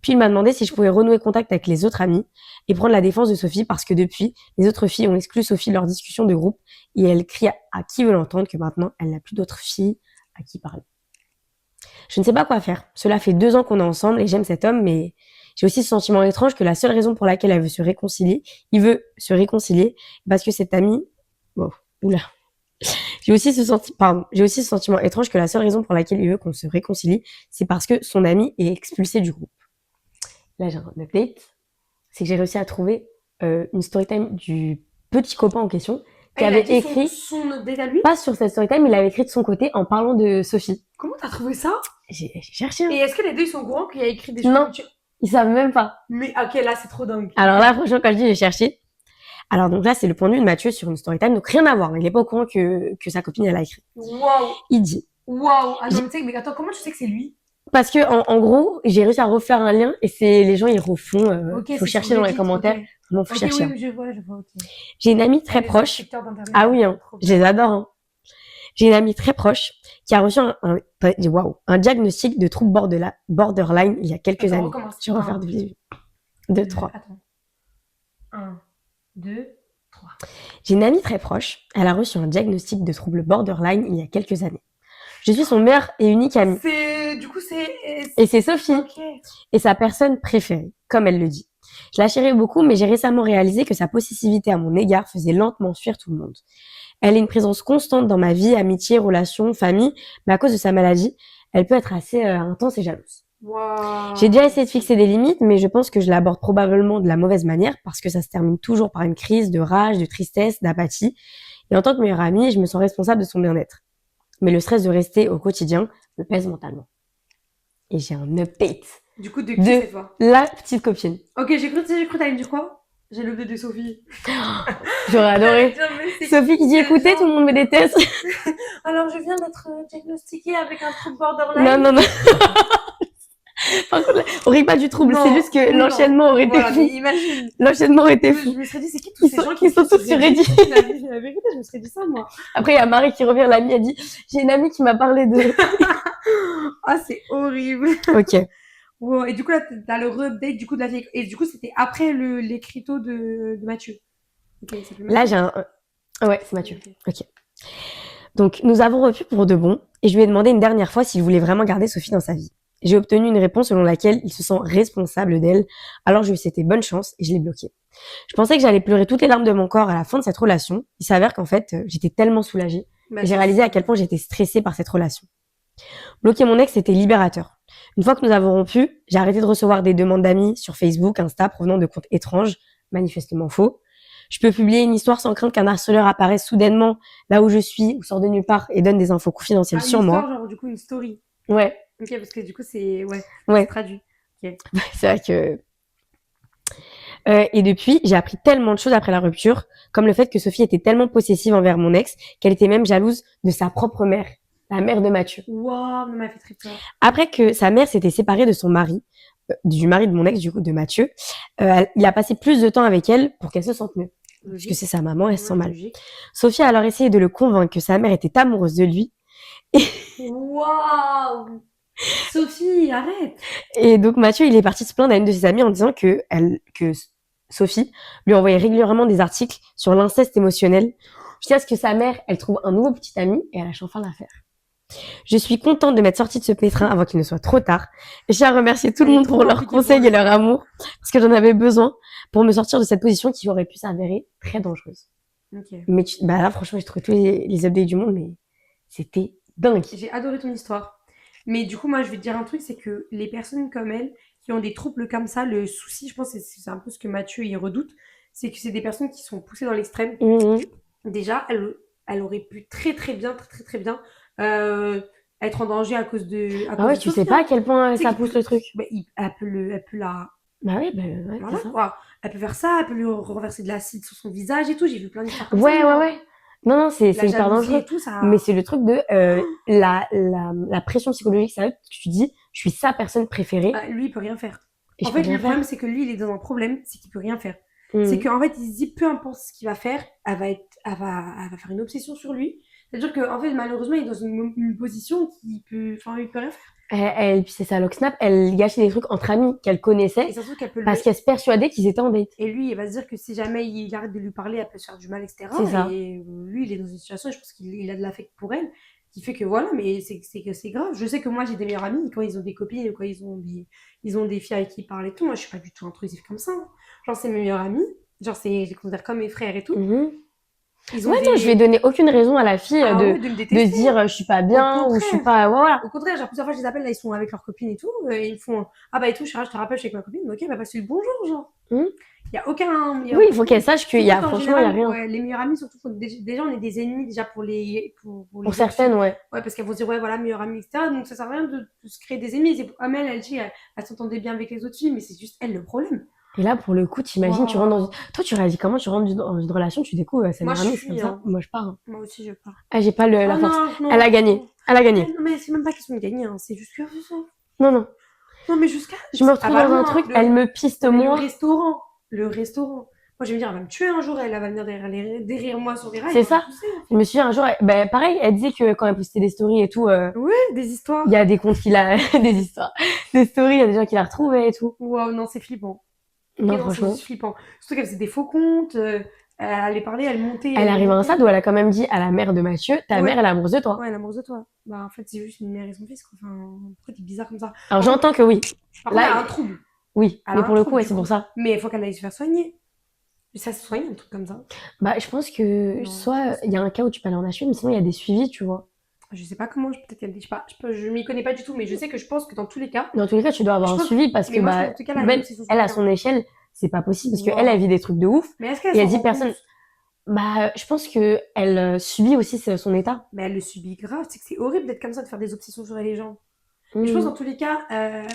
Puis il m'a demandé si je pouvais renouer contact avec les autres amis et prendre la défense de Sophie parce que depuis, les autres filles ont exclu Sophie de leur discussion de groupe et elle crie à qui veut l'entendre que maintenant, elle n'a plus d'autres filles à qui parler. Je ne sais pas quoi faire. Cela fait 2 ans qu'on est ensemble et j'aime cet homme, mais j'ai aussi ce sentiment étrange que la seule raison pour laquelle il veut se réconcilier, parce que cet ami, bon, oula. J'ai aussi ce sentiment étrange que la seule raison pour laquelle il veut qu'on se réconcilie, c'est parce que son ami est expulsé du groupe. Là, j'ai un update. C'est que j'ai réussi à trouver une storytime du petit copain en question qui avait écrit son update à lui. Pas sur cette storytime, il avait écrit de son côté en parlant de Sophie. Comment t'as trouvé ça? J'ai cherché. Et est-ce que les deux ils sont au courant qu'il a écrit des choses? Non, ils savent même pas. Mais ok, là c'est trop dingue. Alors là, franchement, quand je dis j'ai cherché. Alors donc là, c'est le point de vue de Mathieu sur une storytime, donc rien à voir. Il est pas au courant que sa copine elle a écrit. Waouh. Il dit. Waouh. Mais attends, comment tu sais que c'est lui? Parce que en gros, j'ai réussi à refaire un lien et c'est les gens ils refont. Okay, faut chercher dans les commentaires. Okay. Vraiment, faut chercher. Oui, je vois. Okay. J'ai une amie très proche. Ah oui, hein, je les adore. Hein. J'ai une amie très proche qui a reçu un diagnostic de trouble borderline il y a quelques années. Je vais refaire de visu. 2, 3. Attends. 1, 2, 3. J'ai une amie très proche. Elle a reçu un diagnostic de trouble borderline il y a quelques années. Je suis son meilleur et unique ami. Et c'est Sophie. Okay. Et sa personne préférée, comme elle le dit. Je la chéris beaucoup, mais j'ai récemment réalisé que sa possessivité à mon égard faisait lentement fuir tout le monde. Elle est une présence constante dans ma vie, amitié, relations, famille, mais à cause de sa maladie, elle peut être assez intense et jalouse. Wow. J'ai déjà essayé de fixer des limites, mais je pense que je l'aborde probablement de la mauvaise manière parce que ça se termine toujours par une crise de rage, de tristesse, d'apathie. Et en tant que meilleure amie, je me sens responsable de son bien-être. Mais le stress de rester au quotidien me pèse mentalement. Et j'ai un update. Du coup, de qui cette fois? La petite copine. Ok, j'ai cru t'allais me dire quoi? J'ai l'update de Sophie. J'aurais adoré. Sophie qui dit écoutez, tout le monde me déteste. Alors, je viens d'être diagnostiquée avec un trouble borderline. Non. Par contre, on rit pas du trouble, c'est juste que l'enchaînement aurait été fou. Imagine. L'enchaînement aurait été fou. Je me serais dit, c'est qui tous ces gens qui sont tous sur Reddit? La vérité, je me serais dit ça, moi. Après, il y a Marie qui revient, l'amie, elle dit, j'ai une amie qui m'a parlé de... Ah, c'est horrible. Ok. Wow. Et du coup, là, t'as le re-update du coup de la vieille. Et du coup, c'était après l'écriteau de Mathieu. Okay, là, j'ai un... Ouais, c'est Mathieu. Ok. Donc, nous avons repu pour de bon, et je lui ai demandé une dernière fois s'il voulait vraiment garder Sophie dans sa vie. J'ai obtenu une réponse selon laquelle il se sent responsable d'elle, alors je lui ai souhaité bonne chance et je l'ai bloqué. Je pensais que j'allais pleurer toutes les larmes de mon corps à la fin de cette relation. Il s'avère qu'en fait, j'étais tellement soulagée et j'ai réalisé à quel point j'étais stressée par cette relation. Bloquer mon ex, c'était libérateur. Une fois que nous avons rompu, j'ai arrêté de recevoir des demandes d'amis sur Facebook, Insta, provenant de comptes étranges, manifestement faux. Je peux publier une histoire sans crainte qu'un harceleur apparaisse soudainement là où je suis ou sort de nulle part et donne des infos confidentielles sur moi. Genre, du coup, une story. Ouais. Ok, parce que du coup, c'est traduit. Okay. C'est vrai que... et depuis, j'ai appris tellement de choses après la rupture, comme le fait que Sophie était tellement possessive envers mon ex qu'elle était même jalouse de sa propre mère, la mère de Mathieu. Waouh, ça m'a fait très peur. Après que sa mère s'était séparée de son mari, du mari de mon ex, du coup, de Mathieu, il a passé plus de temps avec elle pour qu'elle se sente mieux. Logique. Parce que c'est sa maman, elle se sent mal. Logique. Sophie a alors essayé de le convaincre que sa mère était amoureuse de lui. Waouh! Sophie, arrête! Et donc Mathieu, il est parti se plaindre à une de ses amies en disant que Sophie lui envoyait régulièrement des articles sur l'inceste émotionnel, jusqu'à ce que sa mère, elle trouve un nouveau petit ami et elle lâche enfin l'affaire. Je suis contente de m'être sortie de ce pétrin avant qu'il ne soit trop tard. Et je tiens à remercier tout le monde pour leurs conseils et leur amour, parce que j'en avais besoin pour me sortir de cette position qui aurait pu s'avérer très dangereuse. Okay. Mais là, franchement, j'ai trouvé tous les updates du monde, mais c'était dingue. J'ai adoré ton histoire. Mais du coup, moi, je vais te dire un truc, c'est que les personnes comme elle, qui ont des troubles comme ça, le souci, je pense, c'est un peu ce que Mathieu il redoute, c'est que c'est des personnes qui sont poussées dans l'extrême. Déjà, elle aurait pu très bien être en danger à cause de... Ah ouais, tu sais pas à quel point ça pousse le truc. Bah, elle peut la... Bah oui, ouais, voilà, quoi. Elle peut faire ça, elle peut lui renverser de l'acide sur son visage et tout. J'ai vu plein d'histoires comme ça. Ouais. Non, c'est hyper dangereux. Tout, ça... Mais c'est le truc de la pression psychologique, ça que tu dis, je suis sa personne préférée. Lui, il peut rien faire. En fait, le problème, c'est que lui, il est dans un problème, c'est qu'il peut rien faire. C'est qu'en fait, il se dit, peu importe ce qu'il va faire, elle va faire une obsession sur lui. C'est-à-dire qu'en fait, malheureusement, il est dans une position qu'il peut rien faire. Puis c'est ça, Locksnap, elle gâchait des trucs entre amis qu'elle Et connaissait surtout qu'elle peut parce qu'elle se persuadait qu'ils étaient en date. et lui, il va se dire que si jamais il arrête de lui parler, elle peut se faire du mal, etc. C'est ça. Et lui, il est dans une situation, et je pense qu'il a de l'affect pour elle, qui fait que voilà, mais c'est grave. Je sais que moi, j'ai des meilleurs amis, quand ils ont des copines, ou quand ils ont des filles avec qui ils parlent et tout, moi, je suis pas du tout intrusive comme ça, hein. Genre, c'est mes meilleurs amis, genre, je les considère comme mes frères et tout. Mhm. Ils ont Ouais, non, je vais des. donner aucune raison à la fille Ah ouais, de me de se détester, dire hein. je suis pas Au bien ou je suis contraire. pas. Voilà. Au contraire, genre, plusieurs fois, je les appelle, là, ils sont avec leurs copines et tout, et ils me font ah bah et tout, Chara, je te rappelle, je suis avec ma copine, mais ok, bah passe le bonjour, genre. Mhm. Il y a aucun. Oui, il faut qu'elle sache qu'il Je y trouve a, qu'en franchement, il y a général, rien. ouais, les meilleurs amis, surtout, déjà, on est des ennemis déjà pour Pour les autres certaines, filles. ouais. Ouais, parce qu'elles vont se dire, ouais, voilà, meilleure amie, etc. Donc ça sert à rien de se créer des ennemis. Comme elle dit, elle s'entendait bien avec les autres filles, mais c'est juste elle le problème. Et là, pour le coup, t'imagines, tu rentres dans une... Waouh. Toi, tu réagis comment? Tu rentres dans une relation, tu découvres sa Moi, meilleure je amie, c'est comme fuis, ça. hein. Moi, je pars, hein. Moi aussi, je pars. Ah, j'ai pas la Oh force. non, Elle a non, gagné. non. Elle a Mais, gagné. non, mais c'est même pas question de gagner, hein. C'est juste que. Non, non. Non, mais jusqu'à. Je me Ah retrouve bah dans non, un hein, truc, elle me piste non, mais le moi. restaurant. Le restaurant. Moi, je vais me dire, elle va me tuer un jour, elle va venir derrière moi sur les rails, C'est elle va me ça. pousser, hein. Je me suis dit un jour, ben, pareil, elle disait que quand elle postait des stories et tout, Ouais, des il y histoires. a des comptes qui la, des histoires, des stories, il y a des gens qui la retrouvaient et tout. Waouh, non, c'est flippant. Ok, Non, non, c'est franchement. juste flippant. Surtout qu'elle faisait des faux comptes, elle allait parler, Elle elle arrive à un stade montait. où elle a quand même dit à la mère de Mathieu, ta mère, Ouais, elle est amoureuse de toi. ouais, elle est amoureuse de toi. Bah, en fait, c'est juste une mère et son fils, quoi. Enfin, pourquoi t'es bizarre comme ça? Alors Par contre, j'entends que oui. par contre, Là, elle a un trouble. oui. Elle Mais a un pour le coup, trouble, ouais, du c'est pour coup. ça. Mais il faut qu'elle aille se faire soigner. Mais ça se soigne, un truc comme ça. Bah, je pense que Non, je soit pense il y pas. a un cas où tu peux aller en HU, mais sinon il y a des suivis, tu vois. Je sais pas comment, peut-être qu'elle. Je sais pas, je m'y connais pas du tout, mais je sais que je pense que dans tous les cas, Dans tous les cas, tu dois avoir je un pense que. suivi parce Mais que, moi, je pense bah, que dans tous les cas, elle a une même obsession sur elle, à quelqu'un. son échelle, c'est pas possible parce qu'elle, elle vit Waouh. des trucs de ouf. Mais est-ce qu'elle Et elle s'en dit rend personne. compte? Bah, je pense que elle subit aussi son état. Mais elle le subit grave. C'est que c'est horrible d'être comme ça, de faire des obsessions sur les gens. Mais je pense Hmm. dans tous les cas, elle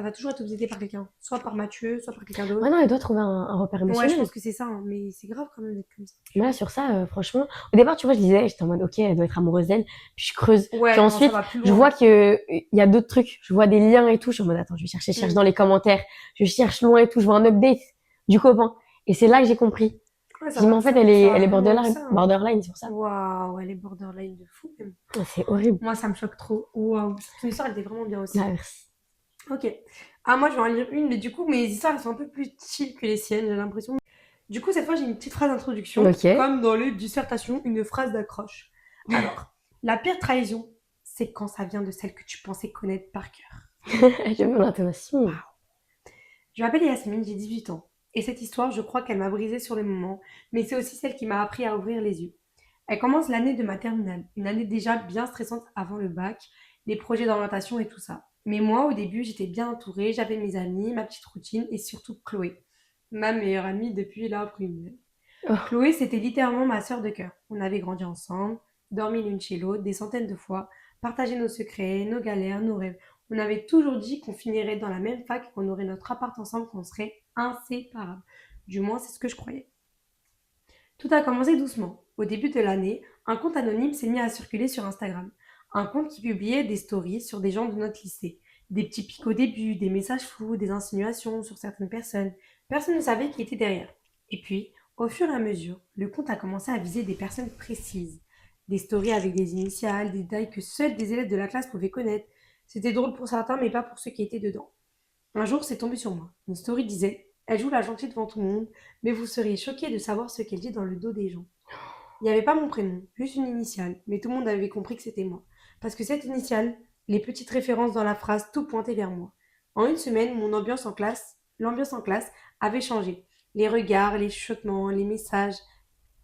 va toujours être obsédée par quelqu'un. Soit par Mathieu, soit par quelqu'un Ouais, d'autre. non, elle doit trouver un repère Ouais, je émotionnel. pense que c'est ça, hein, mais c'est grave quand même d'être comme ça. Mais là, sur ça, franchement, au départ, tu vois, je disais, j'étais en mode, ok, elle doit être amoureuse d'elle. Puis je creuse. Puis Ouais, quand ça ensuite, va plus je loin. vois que il y a d'autres trucs. Je vois des liens et tout. Je suis en mode, attends, je cherche Hmm. dans les commentaires. Je cherche loin et tout. Je vois un update du copain. Et c'est là que j'ai compris. Ouais, J'ai dit, mais en fait, ça elle va est plus loin que ça, hein. borderline, c'est pour ça. Waouh, elle est borderline de fou, même. Ah, c'est horrible. Moi, ça me choque trop. Waouh. Son histoire, elle était vraiment bien aussi. Ah, merci. Ok. Ah, moi, je vais en lire une, mais du coup, mes histoires, elles sont un peu plus chill que les siennes, j'ai l'impression. Du coup, cette fois, j'ai une petite phrase d'introduction, Ok. comme dans les dissertations, une phrase d'accroche. Alors, la pire trahison, c'est quand ça vient de celle que tu pensais connaître par cœur. J'aime bien l'intonation. Je m'appelle Yasmine, j'ai 18 ans. Et cette histoire, je crois qu'elle m'a brisée sur le moment, mais c'est aussi celle qui m'a appris à ouvrir les yeux. Elle commence l'année de ma terminale, une année déjà bien stressante avant le bac, les projets d'orientation et tout ça. Mais moi, au début, j'étais bien entourée, j'avais mes amis, ma petite routine et surtout Chloé, ma meilleure amie depuis la primaire. Oh, Chloé, c'était littéralement ma sœur de cœur. On avait grandi ensemble, dormi l'une chez l'autre des centaines de fois, partagé nos secrets, nos galères, nos rêves. On avait toujours dit qu'on finirait dans la même fac, qu'on aurait notre appart ensemble, qu'on serait inséparables. Du moins, c'est ce que je croyais. Tout a commencé doucement. Au début de l'année, un compte anonyme s'est mis à circuler sur Instagram. Un compte qui publiait des stories sur des gens de notre lycée. Des petits pics au début, des messages flous, des insinuations sur certaines personnes. Personne ne savait qui était derrière. Et puis, au fur et à mesure, le compte a commencé à viser des personnes précises. Des stories avec des initiales, des détails que seuls des élèves de la classe pouvaient connaître. C'était drôle pour certains, mais pas pour ceux qui étaient dedans. Un jour, c'est tombé sur moi. Une story disait: elle joue la gentille devant tout le monde, mais vous seriez choqués de savoir ce qu'elle dit dans le dos des gens. Il n'y avait pas mon prénom, juste une initiale, mais tout le monde avait compris que c'était moi. Parce que cette initiale, les petites références dans la phrase, tout pointait vers moi. En une semaine, l'ambiance en classe avait changé. Les regards, les chuchotements, les messages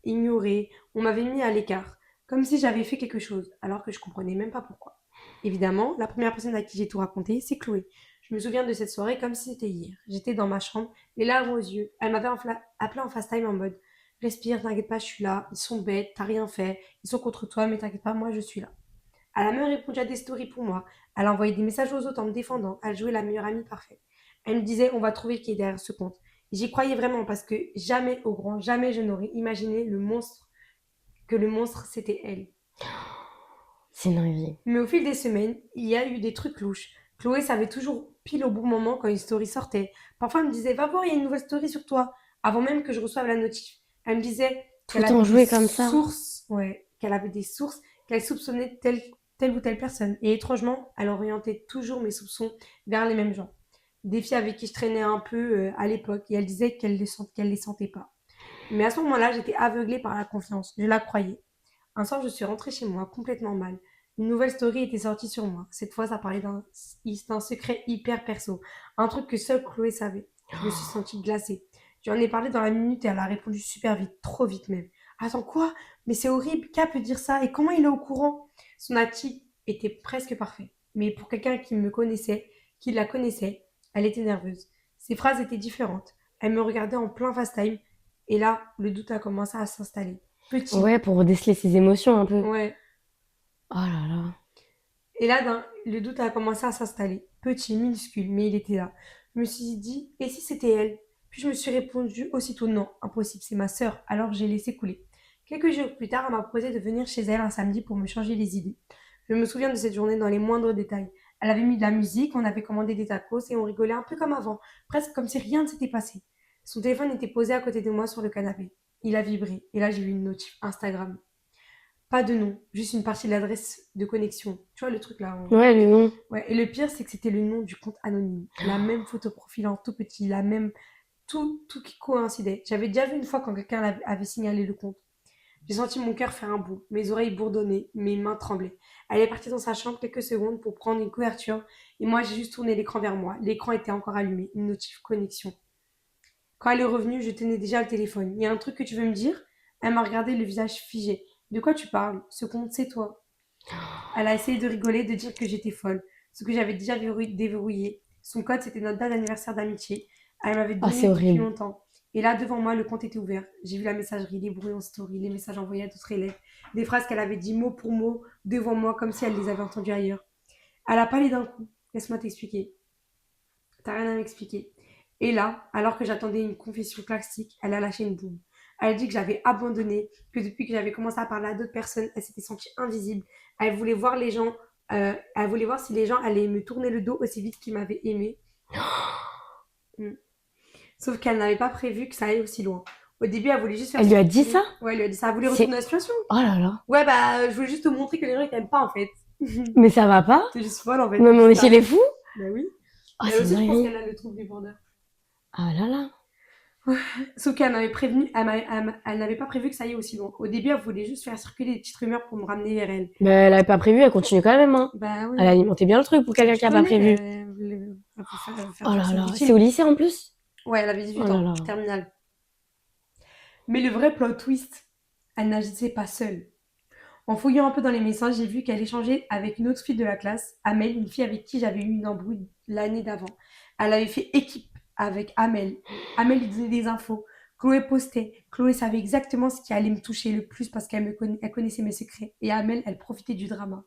ignorés, on m'avait mis à l'écart, comme si j'avais fait quelque chose, alors que je comprenais même pas pourquoi. Évidemment, la première personne à qui j'ai tout raconté, c'est Chloé. Je me souviens de cette soirée comme si c'était hier. J'étais dans ma chambre, les larmes aux yeux. Elle m'avait appelé en FaceTime en mode: respire, t'inquiète pas, je suis là. Ils sont bêtes, t'as rien fait. Ils sont contre toi, mais t'inquiète pas, moi je suis là. Elle a même répondu à des stories pour moi. Elle a envoyé des messages aux autres en me défendant. Elle jouait la meilleure amie parfaite. Elle me disait: on va trouver qui est derrière ce compte. J'y croyais vraiment parce que jamais, au grand jamais, je n'aurais imaginé que le monstre c'était elle. c'est une dinguerie. Mais au fil des semaines, il y a eu des trucs louches. Chloé savait toujours pile au bon moment quand une story sortait. Parfois, elle me disait: va voir, il y a une nouvelle story sur toi, avant même que je reçoive la notif. Elle me disait qu'elle Tout avait en des jouer comme ça. sources, ouais, qu'elle avait des sources qu'elle soupçonnait telles. telle ou telle personne. Et étrangement, elle orientait toujours mes soupçons vers les mêmes gens. Des filles avec qui je traînais un peu à l'époque, et elle disait qu'elle les sentait pas. Mais à ce moment-là, j'étais aveuglée par la confiance. Je la croyais. Un soir, je suis rentrée chez moi complètement mal. Une nouvelle story était sortie sur moi. Cette fois, ça parlait d'un secret hyper perso. Un truc que seule Chloé savait. Je me suis sentie glacée. Je lui en ai parlé dans la minute et elle a répondu super vite, trop vite même. Attends, quoi? Mais c'est horrible, K peut dire ça et comment il est au courant? Son attitude était presque parfaite. Mais pour quelqu'un qui me connaissait, qui la connaissait, elle était nerveuse. Ses phrases étaient différentes. Elle me regardait en plein fast time et là, le doute a commencé à s'installer. Petit, Ouais, pour déceler ses émotions un peu. ouais. Oh là là. Et là, le doute a commencé à s'installer. Petit, minuscule, mais il était là. Je me suis dit, et si c'était elle? Puis je me suis répondu aussitôt non, impossible, c'est ma sœur. Alors j'ai laissé couler. Quelques jours plus tard, elle m'a proposé de venir chez elle un samedi pour me changer les idées. Je me souviens de cette journée dans les moindres détails. Elle avait mis de la musique, on avait commandé des tacos et on rigolait un peu comme avant, presque comme si rien ne s'était passé. Son téléphone était posé à côté de moi sur le canapé. Il a vibré et là j'ai vu une notif Instagram. Pas de nom, juste une partie de l'adresse de connexion. Tu vois le truc là. Ouais, le nom. Ouais, et le pire, c'est que c'était le nom du compte anonyme. La même photo profil en tout petit, la même. Tout qui coïncidait. J'avais déjà vu une fois quand quelqu'un avait signalé le compte. J'ai senti mon cœur faire un bond, mes oreilles bourdonner, mes mains tremblaient. Elle est partie dans sa chambre quelques secondes pour prendre une couverture et moi j'ai juste tourné l'écran vers moi. L'écran était encore allumé, une notif connexion. Quand elle est revenue, je tenais déjà le téléphone. Il y a un truc que tu veux me dire? Elle m'a regardé le visage figé. De quoi tu parles? Ce compte, c'est toi. Elle a essayé de rigoler, de dire que j'étais folle, ce que j'avais déjà déverrouillé. Son code, c'était notre date d'anniversaire d'amitié. Elle m'avait Ah, c'est donné depuis horrible. longtemps. Et là, devant moi, le compte était ouvert. J'ai vu la messagerie, les bruits en story, les messages envoyés à d'autres élèves, des phrases qu'elle avait dit mot pour mot devant moi, comme si elle les avait entendues ailleurs. Elle a parlé d'un coup. Laisse-moi t'expliquer. T'as rien à m'expliquer. Et là, alors que j'attendais une confession classique, elle a lâché une bombe. Elle a dit que j'avais abandonné, que depuis que j'avais commencé à parler à d'autres personnes, elle s'était sentie invisible. Elle voulait voir les gens, elle voulait voir si les gens allaient me tourner le dos aussi vite qu'ils m'avaient aimé. Mm. Sauf qu'elle n'avait pas prévu que ça aille aussi loin. Au début, elle voulait juste faire Elle lui a dit circuler. ça? Ouais, elle lui a dit ça. Elle voulait C'est... retourner la situation. Oh là là. Ouais, bah, je voulais juste te montrer que les gens, ils t'aiment pas, en fait. Mais ça va pas? T'es juste folle, en fait. Non, mais on est Ça chez les arrive. fous? Bah oui. Ah, Elle c'est une aussi, je pense dinguerie. qu'elle a le trouble du vendeur. Ah là là. Sauf qu'elle m'avait prévenu, elle n'avait pas prévu que ça aille aussi loin. Au début, elle voulait juste faire circuler des petites rumeurs pour me ramener vers elle. Mais elle avait pas prévu, elle continue quand même, hein. Bah Elle oui, alimentait bien le truc pour quelqu'un tu qui a pas connais, prévu. elle peut faire Oh du là ressort de là. C'est victime. au lycée en plus? Ouais, elle avait Oh 18 là ans, là. terminale. Mais le vrai plot twist, elle n'agissait pas seule. En fouillant un peu dans les messages, j'ai vu qu'elle échangeait avec une autre fille de la classe, Amel, une fille avec qui j'avais eu une embrouille l'année d'avant. Elle avait fait équipe avec Amel. Amel lui donnait des infos. Chloé postait. Chloé savait exactement ce qui allait me toucher le plus parce elle connaissait mes secrets. Et Amel, elle profitait du drama.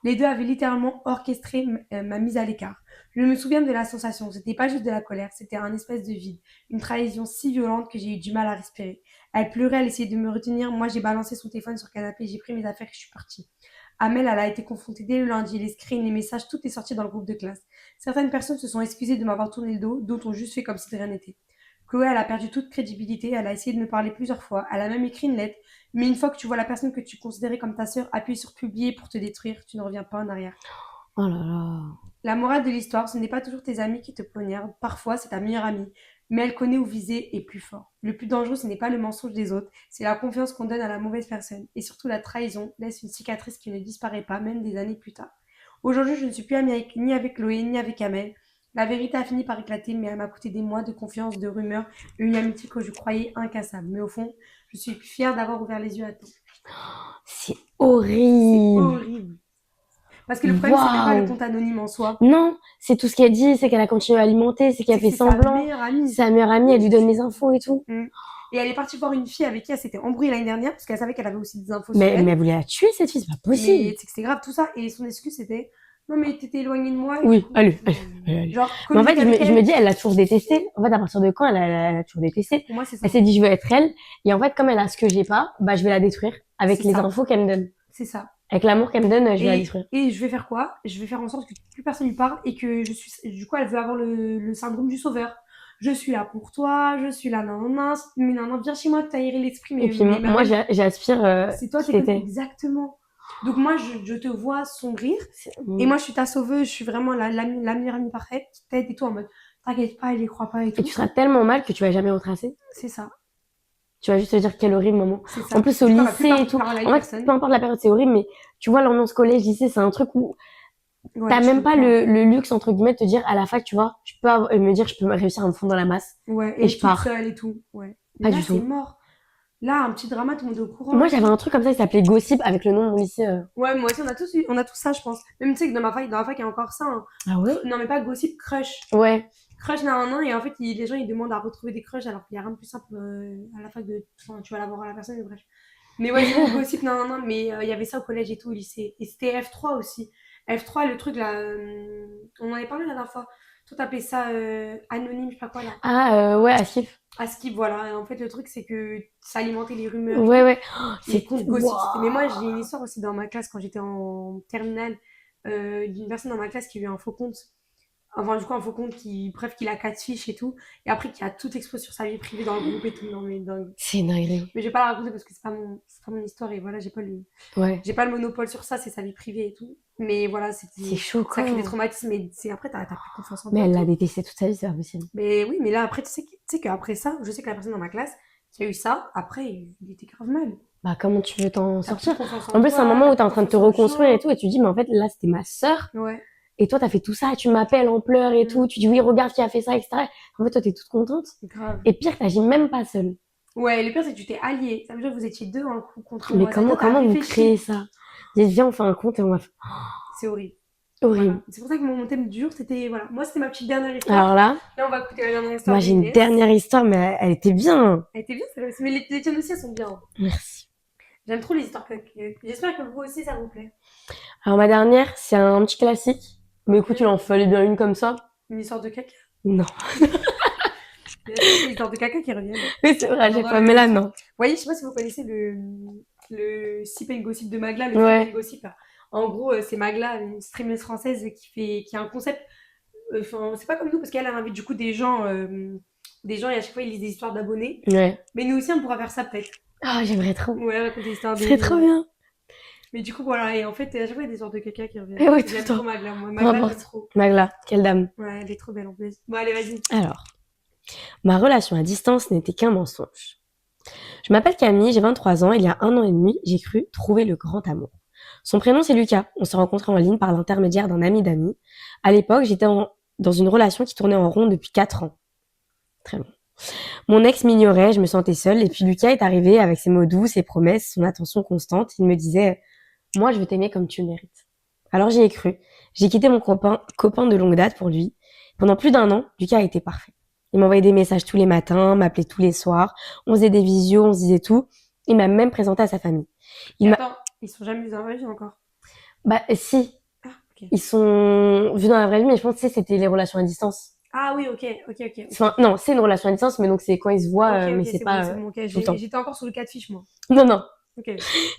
Les deux avaient littéralement orchestré ma mise à l'écart. Je me souviens de la sensation. C'était pas juste de la colère, c'était un espèce de vide. Une trahison si violente que j'ai eu du mal à respirer. Elle pleurait, elle essayait de me retenir. Moi, j'ai balancé son téléphone sur le canapé, j'ai pris mes affaires et je suis partie. Amel, elle a été confrontée dès le lundi. Les screens, les messages, tout est sorti dans le groupe de classe. Certaines personnes se sont excusées de m'avoir tourné le dos, d'autres ont juste fait comme si de rien n'était. Chloé, elle a perdu toute crédibilité, elle a essayé de me parler plusieurs fois, elle a même écrit une lettre, mais une fois que tu vois la personne que tu considérais comme ta sœur appuyer sur publier pour te détruire, tu ne reviens pas en arrière. Oh là là. La morale de l'histoire, ce n'est pas toujours tes amis qui te poignardent, parfois c'est ta meilleure amie, mais elle connaît où viser et plus fort. Le plus dangereux, ce n'est pas le mensonge des autres, c'est la confiance qu'on donne à la mauvaise personne, et surtout la trahison laisse une cicatrice qui ne disparaît pas, même des années plus tard. Aujourd'hui, je ne suis plus amie ni avec Chloé, ni avec Amel. La vérité a fini par éclater, mais elle m'a coûté des mois de confiance, de rumeurs, et une amitié que je croyais incassable. Mais au fond, je suis fière d'avoir ouvert les yeux à temps. C'est C'est horrible. horrible. Parce que le problème, c'est même pas le Waouh. compte anonyme en soi. Non, c'est tout ce qu'elle dit, c'est qu'elle a continué à alimenter, c'est C'est qu'elle que fait c'est sa semblant. meilleure amie. Sa meilleure amie, elle lui donne les infos et tout. Mm. Et elle est partie voir une fille avec qui elle s'était embrouillée l'année dernière, parce qu'elle savait qu'elle avait aussi des infos sur Mais elle. elle voulait la tuer, cette fille, c'est pas Mais possible. c'est que c'est grave tout ça. Et son excuse, c'était non, mais t'étais éloignée de moi. Et du Oui, coup, allez, allez, allez, allez. genre, Mais en fait, communiquer avec je me elle. dis, elle l'a toujours détestée. En fait, à partir de quand elle a toujours détesté? Pour moi, c'est ça. Elle s'est dit, je veux être elle. Et en fait, comme elle a ce que j'ai pas, bah, je vais la détruire avec C'est les ça. infos qu'elle me donne. C'est ça. Avec l'amour qu'elle me donne, je vais la détruire. Et je vais faire quoi? Je vais faire en sorte que plus personne lui parle et que je suis. Du coup, elle veut avoir le syndrome du sauveur. Je suis là pour toi, je suis là, non, non, non, mais non, non, viens chez moi, t'aérer l'esprit, Et puis, moi, Marie, j'aspire, c'est toi qui qui écoutes t'étais. exactement. Donc moi, je te vois sombrir. Et moi, je suis ta sauveuse, je suis vraiment la meilleure amie parfaite qui t'aide et tout en mode t'inquiète pas, elle y croit pas et Et tout. tu seras tellement mal que tu vas jamais retracer. C'est ça, Tu vas juste te dire quel horrible moment. c'est En ça. plus, au Du coup, elle va plus lycée et tout. parler à En une fait, peu personne. importe la période, c'est horrible, mais tu vois, l'ambiance collège, lycée, c'est un truc où Ouais, t'as tu même peux pas pas. le luxe, entre guillemets, de te dire à la fac, tu vois, me dire, je peux réussir à me fondre dans la masse. Ouais, Et et je toute pars. seule et tout. Ouais. Mais Pas là, du c'est tout. mort. Là, un petit drama, tout le monde est au courant Moi, et j'avais tout. un truc comme ça, il s'appelait Gossip avec le nom de mon lycée. Ouais, moi aussi, on a tous ça, je pense. Même, tu sais, que dans ma fac, il y a encore ça. Hein. Ah ouais? Non, mais pas gossip, crush. Ouais. Crush, nan, et en fait, les gens, ils demandent à retrouver des crushs, alors qu'il n'y a rien de plus simple à la fac de. Enfin, tu vas l'avoir à la personne, mais bref. Mais ouais, du coup, gossip, nan, mais il y avait ça au collège et tout, au lycée. Et c'était F3 aussi. F3, le truc là, on en avait parlé la dernière fois. Toi, t'appelais ça anonyme, je sais pas quoi là. Ah, ouais, à Skip. À skip, voilà. Et en fait, le truc, c'est que ça alimentait les rumeurs et Ouais, tout. ouais. Oh, Les c'est, comptes gossip, c'était. Mais waouh. moi, j'ai une histoire aussi dans ma classe quand j'étais en terminale d'une personne dans ma classe qui a eu un faux compte. Enfin, du coup, un faux compte qui, bref, qui l'a catfish et tout. Et après, qui a tout exposé sur sa vie privée dans le groupe et tout. Non, mais dingue. C'est une dinguerie. Mais je vais pas la raconter parce que c'est pas mon histoire et voilà, Ouais. j'ai pas le monopole sur ça, c'est sa vie privée et tout. Mais voilà, C'est ça crée des choquant. traumatismes et après, t'as plus confiance en Mais toi et elle l'a tout. détesté toute sa vie, c'est pas possible. Mais oui, mais là, après, tu sais qu'après ça, je sais que la personne dans ma classe qui a eu ça, après, il était grave mal. Bah, comment tu veux t'en T'as plus sortir? confiance en En plus, c'est un toi, moment t'as où t'es plus en train de te confiance aux reconstruire et gens. tout, et tu dis, mais en fait, là, c'était ma sœur. Ouais. Et toi, t'as fait tout ça, tu m'appelles en pleurs et Mm. tout, tu dis oui, regarde qui a fait ça, etc. En fait, toi, t'es toute contente. Grave. Et pire, t'agis même pas seule. Ouais, le pire, c'est que tu t'es allié. Ça veut dire que vous étiez deux en coup contre Mais moi. Ça veut dire que t'as comment vous créez réfléchi. ça? Dis, viens, on fait un compte et on va faire... C'est horrible. Horrible. Voilà. C'est pour ça que mon thème dur, c'était. Voilà. Moi, c'était ma petite dernière Alors histoire. là, Là, on va écouter la dernière histoire moi, j'ai une d'Inès. dernière histoire, mais elle était bien. Elle était bien, celle-là aussi. Mais les tiennes aussi, elles sont bien. Merci. J'aime trop les histoires j'espère que vous aussi, ça vous plaît. Alors, ma dernière, c'est un petit classique. Mais écoute, Ok. il en fallait bien une comme ça. Une histoire de caca. Non. Il y a toujours des histoires de caca qui reviennent. Oui, c'est vrai, j'ai Pendant pas, mais là, l'émission. non. Vous voyez, je sais pas si vous connaissez le Sip and Gossip de Magla, le Flip and Ouais. Gossip. En gros, c'est Magla, une streameuse française qui a un concept. Enfin, c'est pas comme nous parce qu'elle invite du coup des gens et à chaque fois ils lisent des histoires d'abonnés. Ouais. Mais nous aussi on pourra faire ça peut-être. Ah, j'aimerais trop. Ouais, raconter des histoires Ce serait trop bien. Mais du coup voilà, et en fait à chaque fois il y a des histoires de caca qui reviennent. Et ouais, tout le J'aime temps. trop Magla, moi. Peu Magla j'aime importe. trop. Magla, quelle dame. Ouais, elle est trop belle en plus. Bon allez vas-y. Alors, ma relation à distance n'était qu'un mensonge. Je m'appelle Camille, j'ai 23 ans. Il y a 1 an et demi, j'ai cru trouver le grand amour. Son prénom, c'est Lucas. On s'est rencontrés en ligne par l'intermédiaire d'un ami d'amis. À l'époque, dans une relation qui tournait en rond depuis 4 ans. Très long. Mon ex m'ignorait, je me sentais seule. Et puis Lucas est arrivé avec ses mots doux, ses promesses, son attention constante. Il me disait « Moi, je veux t'aimer comme tu le mérites. » Alors j'y ai cru. J'ai quitté mon copain de longue date pour lui. Pendant plus d'1 an, Lucas a été parfait. Il m'envoyait des messages tous les matins, m'appelait tous les soirs. On faisait des visios, on se disait tout. Il m'a même présenté à sa famille. Et attends, ils sont jamais vus dans la vie encore. Bah si, Ah, ok. ils sont vus dans la vraie vie, mais je pense que c'était les relations à distance. Ah oui, ok. Enfin, non, c'est une relation à distance, mais donc c'est quand ils se voient, Ok, mais c'est c'est pas bon, c'est bon. Ok, tout le temps. j'étais encore sur le cas de fiche moi. Non, non. Ok.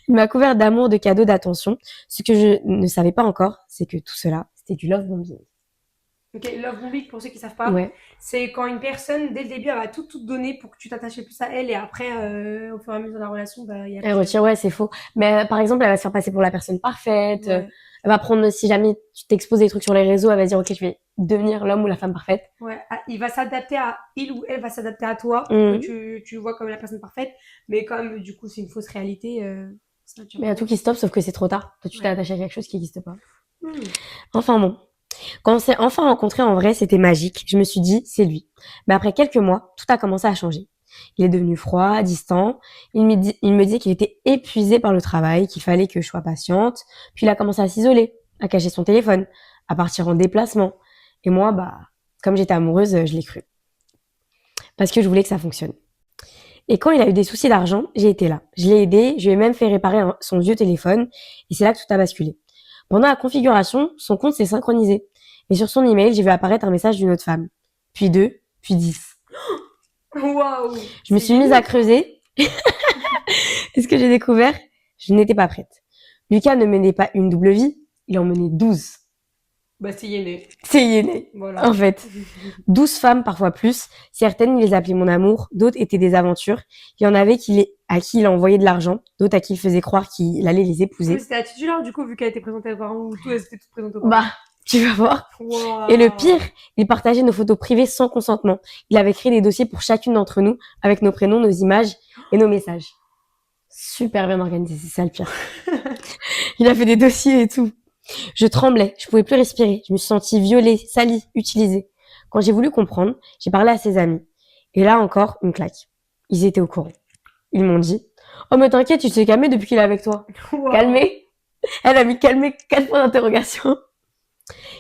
Il m'a couvert d'amour, de cadeaux, d'attention. Ce que je ne savais pas encore, c'est que tout cela, c'était du love bombing. Ok, love bombing, pour ceux qui savent pas, Ouais. c'est quand une personne, dès le début, elle va tout donner pour que tu t'attaches le plus à elle et après, au fur et à mesure de la relation, bah, il y a Elle plus. retire, ouais, c'est faux. Mais par exemple, elle va se faire passer pour la personne parfaite. Ouais. Elle va prendre, si jamais tu t'exposes des trucs sur les réseaux, elle va dire, ok, je vais devenir l'homme ou la femme parfaite. Ouais, il ou elle va s'adapter à toi, Mhm. que tu vois comme la personne parfaite, mais comme du coup c'est une fausse réalité, ça tu Mais il y a tout qui stoppe, sauf que c'est trop tard. Toi, tu t'es Ouais. attaché à quelque chose qui n'existe pas. Hmm. Enfin bon. Quand on s'est enfin rencontrés en vrai, c'était magique. Je me suis dit, c'est lui. Mais après quelques mois, tout a commencé à changer. Il est devenu froid, distant. Il me disait qu'il était épuisé par le travail, qu'il fallait que je sois patiente. Puis il a commencé à s'isoler, à cacher son téléphone, à partir en déplacement. Et moi, bah, comme j'étais amoureuse, je l'ai cru. Parce que je voulais que ça fonctionne. Et quand il a eu des soucis d'argent, j'ai été là. Je l'ai aidé, je lui ai même fait réparer son vieux téléphone. Et c'est là que tout a basculé. Pendant la configuration, son compte s'est synchronisé. Et sur son email, j'ai vu apparaître un message d'une autre femme. Puis 2, puis 10. Waouh. Je me suis mise à creuser. Et ce que j'ai découvert, je n'étais pas prête. Lucas ne menait pas une double vie, il en menait 12. Bah, c'est Yéné. C'est Yéné, Voilà. en fait. 12 femmes, parfois plus. Certaines, il les appelait mon amour, d'autres étaient des aventures. Il y en avait à qui il envoyait de l'argent, d'autres à qui il faisait croire qu'il allait les Mais épouser. c'était la titulaire, du coup, vu qu'elle était présentée aux parents, ou tout, elle s'était toute présentée aux Bah, parents. tu vas voir. Waouh. Et le pire, il partageait nos photos privées sans consentement. Il avait créé des dossiers pour chacune d'entre nous, avec nos prénoms, nos images et nos messages. Super bien organisé, c'est ça le pire. Il a fait des dossiers et tout. Je tremblais, je pouvais plus respirer. Je me suis sentie violée, salie, utilisée. Quand j'ai voulu comprendre, j'ai parlé à ses amis. Et là encore, une claque. Ils étaient au courant. Ils m'ont dit « Oh mais t'inquiète, tu t'es calmé depuis qu'il est avec toi. » Waouh. Calmé. Elle a mis calmé 4 points d'interrogation.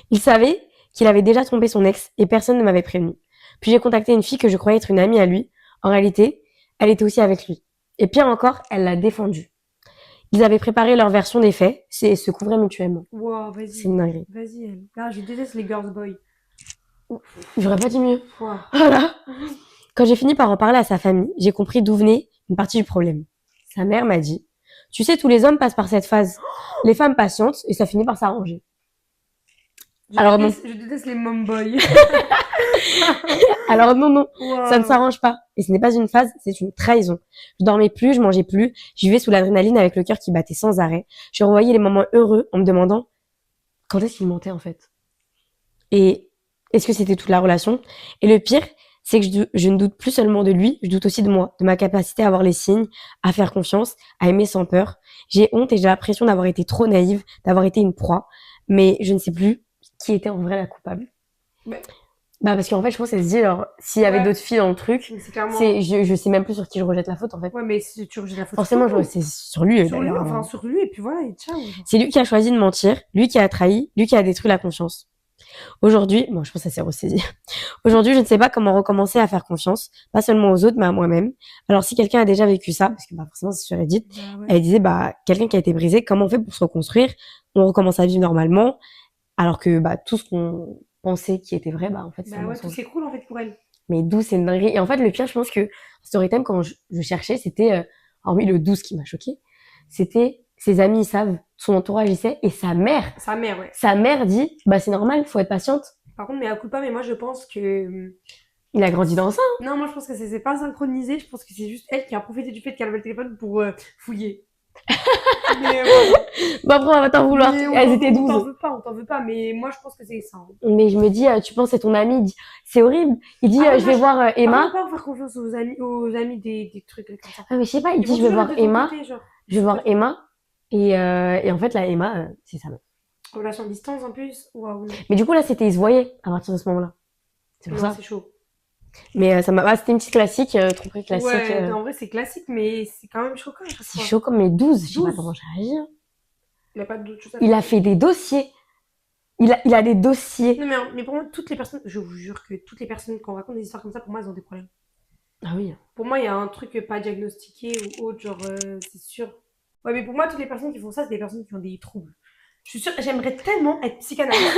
Il savait qu'il avait déjà trompé son ex et personne ne m'avait prévenu. Puis j'ai contacté une fille que je croyais être une amie à lui. En réalité, elle était aussi avec lui. Et pire encore, elle l'a défendu. Ils avaient préparé leur version des faits et se couvraient mutuellement. Waouh, C'est vas-y. une dinguerie. Vas-y, elle. Là, je déteste les girls boys. J'aurais pas dit mieux. Waouh. Voilà. Quand j'ai fini par en parler à sa famille, j'ai compris d'où venait une partie du problème. Sa mère m'a dit « Tu sais, tous les hommes passent par cette phase. Les femmes patientent et ça finit par s'arranger. » Alors non. Je déteste les mom boys. Alors non, Waouh. ça ne s'arrange pas. Et ce n'est pas une phase, c'est une trahison. Je dormais plus, je mangeais plus, je vivais sous l'adrénaline avec le cœur qui battait sans arrêt. Je revoyais les moments heureux en me demandant quand est-ce qu'il mentait en fait. Et est-ce que c'était toute la relation? Et le pire, c'est que je ne doute plus seulement de lui, je doute aussi de moi, de ma capacité à voir les signes, à faire confiance, à aimer sans peur. J'ai honte et j'ai l'impression d'avoir été trop naïve, d'avoir été une proie, mais je ne sais plus qui était en vrai la coupable. Mais- Bah parce qu'en fait, je pense qu'elle se dit, alors, s'il y avait Ouais. d'autres filles dans le truc, Mais c'est clairement. je sais même plus sur qui je rejette la faute en fait. Ouais, mais si tu rejettes la faute. Forcément, c'est sur lui sur lui, d'ailleurs. enfin sur lui, et puis voilà, et ciao. C'est lui qui a choisi de mentir, lui qui a trahi, lui qui a détruit la confiance. Aujourd'hui, bon, je pense que ça s'est ressaisi. Aujourd'hui, je ne sais pas comment recommencer à faire confiance, pas seulement aux autres, mais à moi-même. Alors, si quelqu'un a déjà vécu ça, parce que bah, forcément, c'est sur Reddit, Bah ouais. elle disait, bah, quelqu'un qui a été brisé, comment on fait pour se reconstruire? On recommence à vivre normalement, alors que, bah, tout ce qu'on pensait qui était vrai, bah, en fait, c'est un Bah ouais, tout mensonge. s'écroule en fait pour elle. Mais 12, c'est une dinguerie. Et en fait, le pire, je pense que Storytime, quand je cherchais, c'était, hormis le 12 qui m'a choqué, c'était ses amis, ils savent, son entourage, il sait, et sa mère. Sa mère, ouais. Sa mère dit, bah, c'est normal, faut être patiente. Par contre, mais à coup pas, mais moi je pense que. Il a grandi dans ça. Non, moi je pense que c'est pas synchronisé, je pense que c'est juste elle qui a profité du fait qu'elle avait le téléphone pour fouiller. Mais voilà. Bah, après, on va t'en vouloir. Mais Elles étaient on t'en 12. veut pas, on t'en veut pas, mais moi je pense que c'est ça. Hein. Mais je me dis, tu penses c'est ton ami, il dit, c'est horrible. Il dit, Ah ouais, je vais moi, voir On Emma. peut pas faire confiance aux amis des trucs comme ça. Ah, mais je sais pas, il Ils dit, vont je vais toujours voir être de ton Emma. côté, genre. Je vais voir Emma. Et en fait, là, Emma, c'est sa meuf. Relation à distance en plus, waouh. Non. Mais du coup, là, c'était, ils se voyaient à partir de ce moment-là. C'est pour Non, ça. c'est chaud. Mais ça m'a, ah, c'était une petite classique, tromperie classique. Ouais, en vrai c'est classique, mais c'est quand même choquant. À chaque C'est fois. choquant, mais 12, je sais pas 12. comment je réagis. Il a pas d'autre chose à Il faire. a fait des dossiers. Il a des dossiers. Non, mais pour moi, toutes les personnes, je vous jure que toutes les personnes, quand on raconte des histoires comme ça, pour moi, elles ont des problèmes. Ah oui. Pour moi, il y a un truc pas diagnostiqué ou autre, genre, c'est sûr. Ouais, mais pour moi, toutes les personnes qui font ça, c'est des personnes qui ont des troubles. Je suis sûre, j'aimerais tellement être psychanalyste.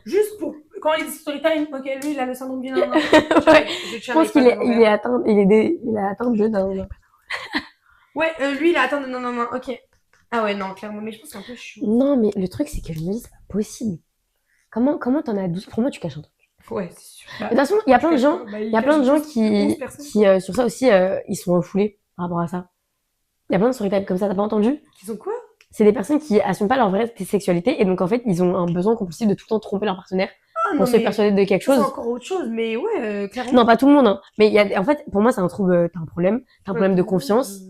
Juste pour. Quand il dit storytime, ok, lui, il a le syndrome du nanan. Ouais. Je Je pense qu'il est atteint, il est atteint de d'un. Ouais, lui, il a atteint de non, ok. Ah ouais, non, clairement, mais je pense que c'est un peu chiant. Non, mais le truc, c'est que je me dis, c'est pas possible. Comment t'en as 12? Pour moi, tu caches un truc. Ouais, c'est sûr. Mais de toute façon, il y a plein de gens, Bah, il y a plein de gens qui, sur ça aussi, ils sont refoulés par rapport à ça. Il y a plein de storytime comme ça, t'as pas entendu? Qui sont quoi? C'est des personnes qui assument pas leur vraie sexualité et donc en fait, ils ont un besoin compulsif de tout le temps tromper leur partenaire Ah, pour se persuader de quelque ça, chose. c'est encore autre chose, mais ouais, clairement. Non, pas tout le monde, hein. Mais il y a, en fait, pour moi, c'est un trouble, t'as un problème de confiance.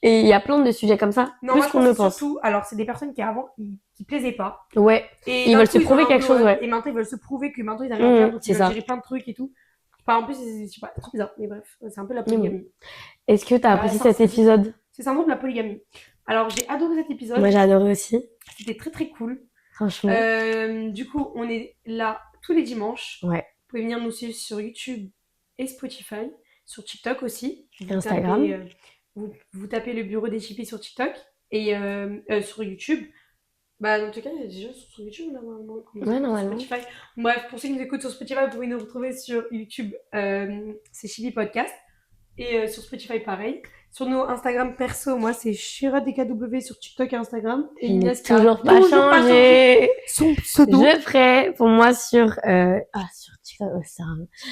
Et il y a plein de sujets comme ça, Non, plus moi, je qu'on ne pense pense. surtout, alors c'est des personnes qui avant, qui plaisaient pas. Ouais. Et Ils d'un veulent coup, se ont prouver un quelque peu, chose, ouais. Et maintenant, ils veulent se prouver que maintenant, ils arrivent à faire, donc c'est ils veulent ça. gérer plein de trucs et tout. Enfin, en plus, je sais pas, c'est trop bizarre, mais bref, c'est un peu la polygamie. Est-ce que t'as apprécié cet épisode? C'est syndrome de la polygamie. Alors, j'ai adoré cet épisode. Moi, j'ai adoré aussi. C'était très très cool. Franchement. Du coup, on est là tous les dimanches. Ouais. Vous pouvez venir nous suivre sur YouTube et Spotify, sur TikTok aussi. Et Instagram. Vous tapez le bureau des chippies sur TikTok et sur YouTube. Bah, dans tout cas, il y a déjà sur YouTube normalement. Ouais, normalement. Spotify. Bref, pour ceux qui nous écoutent sur Spotify, vous pouvez nous retrouver sur YouTube. C'est Chibi Podcast. Et sur Spotify, pareil. Sur nos Instagram perso, moi, c'est ShiraDKW sur TikTok et Instagram. Et Il n'est Inès qui a toujours pas changé. son pseudo. Je ferai pour moi sur sur TikTok,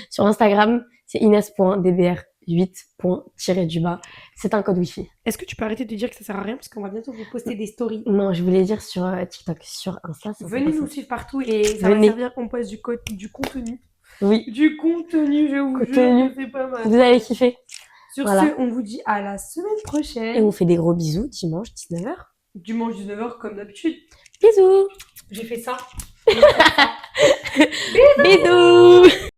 sur Instagram, c'est ines.dbr8.-du-bas. C'est un code Wi-Fi. Est-ce que tu peux arrêter de dire que ça sert à rien parce qu'on va bientôt vous poster des stories. Non, je voulais dire sur TikTok, sur Insta. Venez nous suivre partout et ça va servir qu'on poste du contenu. Oui. Du contenu, je vous jure, c'est pas mal. Vous allez kiffer. Sur ce, on vous dit à la semaine prochaine. Et on fait des gros bisous dimanche 19h. Dimanche 19h comme d'habitude. Bisous. J'ai fait ça. Bisous.